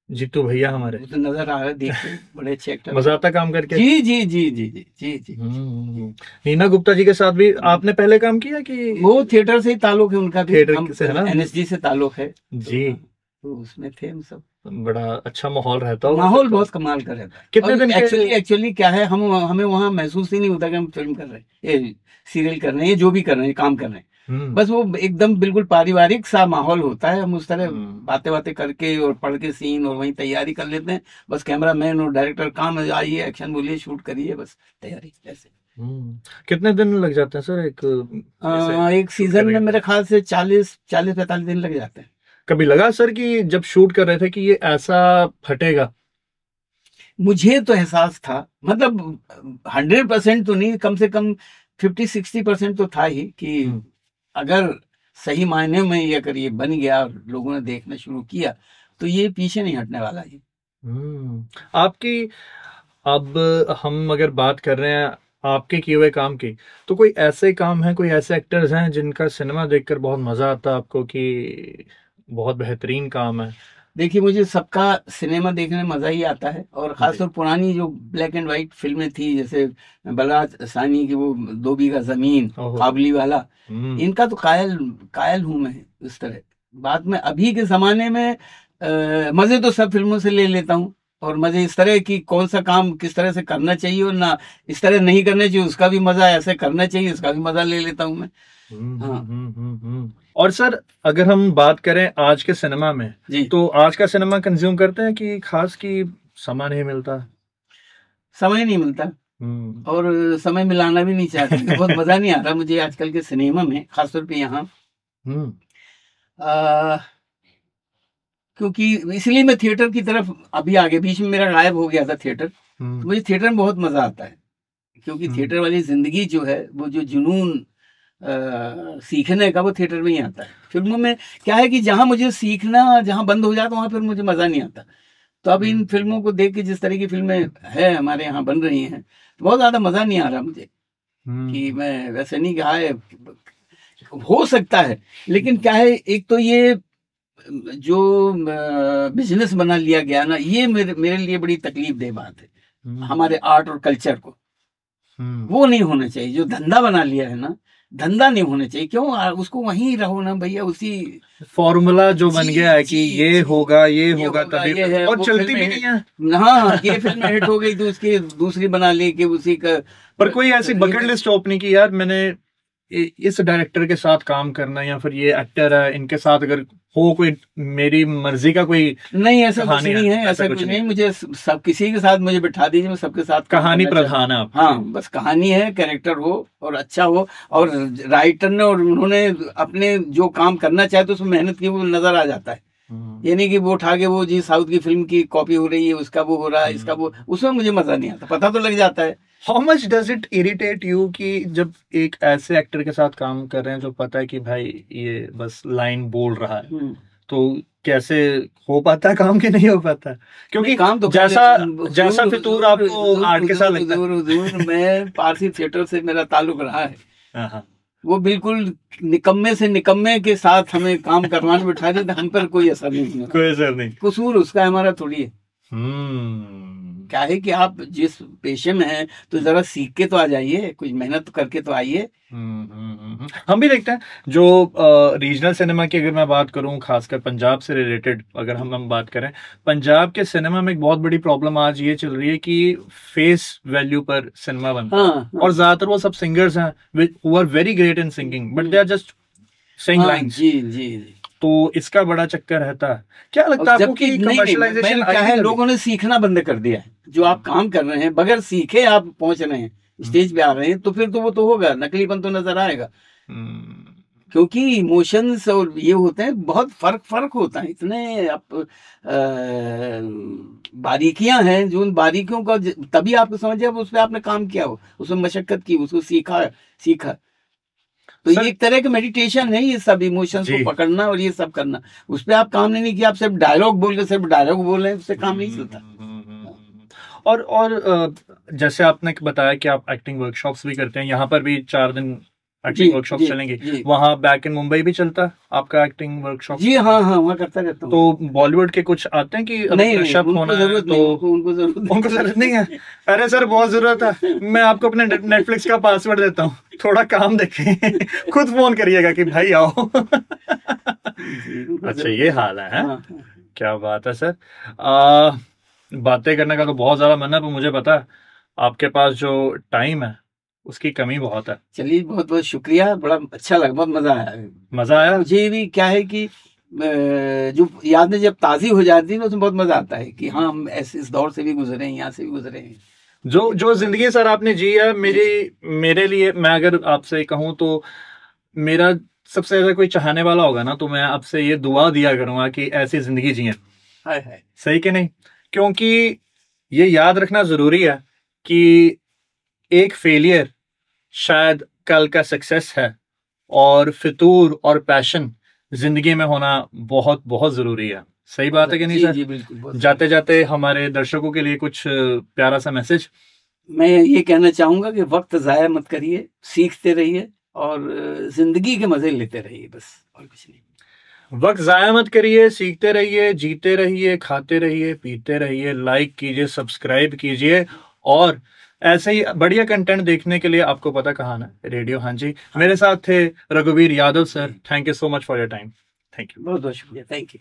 S1: Jeetu Bhaiya हमारे,
S2: तो नजर आ रहा है, देखते बड़े अच्छे एक्टर,
S1: मजा आता काम करके।
S2: जी जी जी जी जी जी जी।
S1: नीना गुप्ता जी के साथ भी आपने पहले काम किया कि?
S2: वो थिएटर से ही ताल्लुक है उनका भी,
S1: थिएटर से है ना,
S2: एनएसजी से ताल्लुक है
S1: जी,
S2: तो उसमें थे हम सब।
S1: बड़ा अच्छा माहौल रहता है,
S2: माहौल बहुत कमाल का रहता है।
S1: कितने दिन
S2: एक्चुअली क्या है, हमें वहाँ महसूस ही नहीं होता कि हम फिल्म कर रहे हैं, ये सीरियल कर रहे हैं, ये जो भी कर रहे हैं, काम कर रहे हैं, बस वो एकदम बिल्कुल पारिवारिक सा माहौल होता है। हम उस तरह बातें करके और पढ़ के सीन और वहीं तैयारी कर लेते हैं, बस कैमरा मैन और डायरेक्टर काम है, आइए एक्शन बोलिए शूट करिए, बस तैयारी ऐसे।
S1: कितने दिन लग जाते हैं सर
S2: एक सीजन में? मेरे ख्याल से 40-45 दिन लग जाते हैं।
S1: कभी लगा सर कि जब शूट कर रहे थे कि ये ऐसा फटेगा?
S2: मुझे तो एहसास था, मतलब 100% तो नहीं, कम से कम 50-60% तो था ही कि अगर सही मायने में ये अगर ये बन गया और लोगों ने देखना शुरू किया तो ये पीछे नहीं हटने वाला है।
S1: आपकी, अब हम अगर बात कर रहे हैं आपके किए हुए काम की, तो कोई ऐसे काम है, कोई ऐसे एक्टर्स हैं जिनका सिनेमा देखकर बहुत मजा आता है आपको कि बहुत बेहतरीन काम है?
S2: देखिए, मुझे सबका सिनेमा देखने में मजा ही आता है, और खासतौर पुरानी जो ब्लैक एंड व्हाइट फिल्में थी, जैसे बलराज साहनी की वो 2 बीघा जमीन, काबली वाला, इनका तो कायल हूं मैं इस तरह। बाद में अभी के जमाने में मजे तो सब फिल्मों से ले लेता हूँ, और मजे इस तरह की कौन सा काम किस तरह से करना चाहिए और ना इस तरह नहीं करना चाहिए, उसका भी मजा, ऐसे करना चाहिए उसका भी मजा ले लेता हूँ मैं। हाँ।
S1: और सर, अगर हम बात करें आज के सिनेमा में, तो आज का सिनेमा कंज्यूम करते हैं कि खास की समय नहीं मिलता?
S2: समय नहीं मिलता, और समय मिलाना भी नहीं चाहते। बहुत मजा नहीं आता मुझे आजकल के सिनेमा में, खासतौर पे यहाँ, क्योंकि इसलिए मैं थिएटर की तरफ अभी आगे, बीच में मेरा गायब हो गया था थिएटर। तो मुझे थिएटर में बहुत मजा आता है, क्योंकि थिएटर वाली जिंदगी जो है, वो जो जुनून सीखने का, वो थिएटर में ही आता है। फिल्मों में क्या है कि जहां मुझे सीखना जहां बंद हो जाता वहां फिर मुझे मजा नहीं आता। तो अब इन फिल्मों को देख के, जिस तरह की फिल्में है हमारे यहाँ बन रही हैं, तो बहुत ज्यादा मजा नहीं आ रहा मुझे, कि मैं वैसे नहीं कहा है, हो सकता है, लेकिन क्या है, एक तो ये जो बिजनेस बना लिया गया ना, ये मेरे लिए बड़ी तकलीफ दे बात है। हमारे आर्ट और कल्चर को वो नहीं होना चाहिए, जो धंधा बना लिया है ना, धंधा नहीं होना चाहिए। क्यों उसको वहीं रहो ना भैया, उसी फॉर्मूला जो बन गया है कि ये होगा तभी है, और चलती भी नहीं है। हाँ, ये फिल्म हिट हो गई तो उसकी दूसरी बना ली कि उसी का,
S1: पर कोई ऐसी बकेट लिस्ट ओपनिंग की, यार मैंने इस डायरेक्टर के साथ काम करना, या फिर ये एक्टर है इनके साथ अगर हो कोई मेरी मर्जी का कोई?
S2: नहीं, ऐसा कुछ नहीं है, ऐसा कुछ नहीं। मुझे सब किसी के साथ मुझे बिठा दीजिए, मैं सबके साथ
S1: कहानी प्रधान है।
S2: हाँ, बस कहानी है, कैरेक्टर हो और अच्छा हो, और राइटर ने और उन्होंने अपने जो काम करना चाहे तो उसमें मेहनत की, वो नजर आ जाता है। यानी कि वो उठा के वो जी साउथ की फिल्म की कॉपी हो रही है, उसका वो हो रहा है, इसका वो, उसमें मुझे मजा नहीं आता, पता तो लग जाता है।
S1: How much does it irritate you कि जब एक ऐसे एक्टर के साथ काम कर रहे हैं जो पता है कि भाई ये बस लाइन बोल रहा है, तो कैसे हो पाता है काम कि नहीं हो पाता? क्योंकि काम तो जैसा फितूर आपको आर्ट के साथ लगता है।
S2: मैं पारसी थिएटर से मेरा ताल्लुक रहा है, वो बिल्कुल निकम्मे से निकम्मे के साथ हमें काम करवाने बिठा दे, हम पर कोई असर नहीं,
S1: कोई असर नहीं।
S2: कसूर उसका, हमारा थोड़ी है। क्या है कि आप जिस पेशे में हैं तो जरा सीख के तो आ जाइए, कुछ मेहनत करके तो आइए।
S1: हम भी देखते हैं जो रीजनल सिनेमा की अगर मैं बात करूं, खासकर पंजाब से रिलेटेड अगर हम बात करें, पंजाब के सिनेमा में एक बहुत बड़ी प्रॉब्लम आज ये चल रही है कि फेस वैल्यू पर सिनेमा बनता है, और ज्यादातर वो सब सिंगर्स हैं who are very great in singing, but they are just sing lines.
S2: जी जी।
S1: तो इसका बड़ा चक्कर रहता है। क्या लगता है आपको कि कमर्शियलाइजेशन
S2: क्या है, लोगों ने सीखना बंद कर दिया है। जो आप काम कर रहे हैं बगैर सीखे आप पहुंच रहे हैं, स्टेज पे आ रहे हैं, तो फिर तो वो तो होगा, नकलीपन तो नजर आएगा। क्योंकि इमोशंस और ये होते हैं, बहुत फर्क होता है, इतने आप बारीकियां हैं जो उन बारीकियों का तभी आपको समझ आए उस पर आपने काम किया हो, उसमें मशक्कत की, उसको सीखा। तो ये एक तरह का मेडिटेशन है, ये सब इमोशंस को पकड़ना और ये सब करना। उस पर आप काम नहीं किया, आप सिर्फ डायलॉग बोल रहे हैं, उससे काम नहीं चलता।
S1: और जैसे आपने बताया कि आप एक्टिंग वर्कशॉप्स भी करते हैं, यहाँ पर भी 4 दिन एक्टिंग वर्कशॉप चलेंगे। वहाँ बैक इन मुंबई भी चलता है आपका एक्टिंग वर्कशॉप?
S2: जी हाँ, वहाँ करता रहता हूँ।
S1: तो बॉलीवुड के कुछ आते हैं कि
S2: नहीं,
S1: होना है तो उनको जरूरत नहीं है? अरे सर बहुत जरूरत है, मैं आपको अपने नेटफ्लिक्स का पासवर्ड देता हूँ, थोड़ा काम देखें, खुद फोन करिएगा कि भाई आओ। अच्छा ये हाल है? क्या बात है सर। बातें करने का तो बहुत ज्यादा मन है, पर मुझे पता है आपके पास जो टाइम है उसकी कमी बहुत है।
S2: चलिए बहुत बहुत शुक्रिया, बड़ा अच्छा लगा, बहुत मजा आया। मुझे भी क्या है कि जो यादें जब ताज़ी हो जाती है ना, उसमें बहुत मजा आता है कि हाँ हम ऐसे इस दौर से भी गुजरे हैं, यहाँ से भी गुजरे हैं।
S1: जो जिंदगी सर आपने जी है, मेरे लिए, मैं अगर आपसे कहूँ तो मेरा सबसे ज्यादा कोई चाहने वाला होगा ना, तो मैं आपसे ये दुआ दिया करूंगा कि ऐसी जिंदगी जिए। सही कि नहीं? क्योंकि ये याद रखना जरूरी है कि एक फेलियर शायद कल का सक्सेस है, और फितूर और पैशन जिंदगी में होना बहुत बहुत जरूरी है। सही बात है कि नहीं सर?
S2: जी बिल्कुल।
S1: जाते जाते हमारे दर्शकों के लिए कुछ प्यारा सा मैसेज।
S2: मैं ये कहना चाहूंगा कि वक्त जाया मत करिए, सीखते रहिए और जिंदगी के मजे लेते रहिए, बस और कुछ नहीं।
S1: वक्त जाया मत करिए, सीखते रहिए, जीते रहिए, खाते रहिए, पीते रहिए, लाइक कीजिए, सब्सक्राइब कीजिए, और ऐसे ही बढ़िया कंटेंट देखने के लिए आपको पता कहाँ ना, रेडियो हाँ जी। मेरे साथ थे रघुवीर Yadav sir. Thank you so much for your time. Thank you,
S2: बहुत बहुत शुक्रिया। Thank you.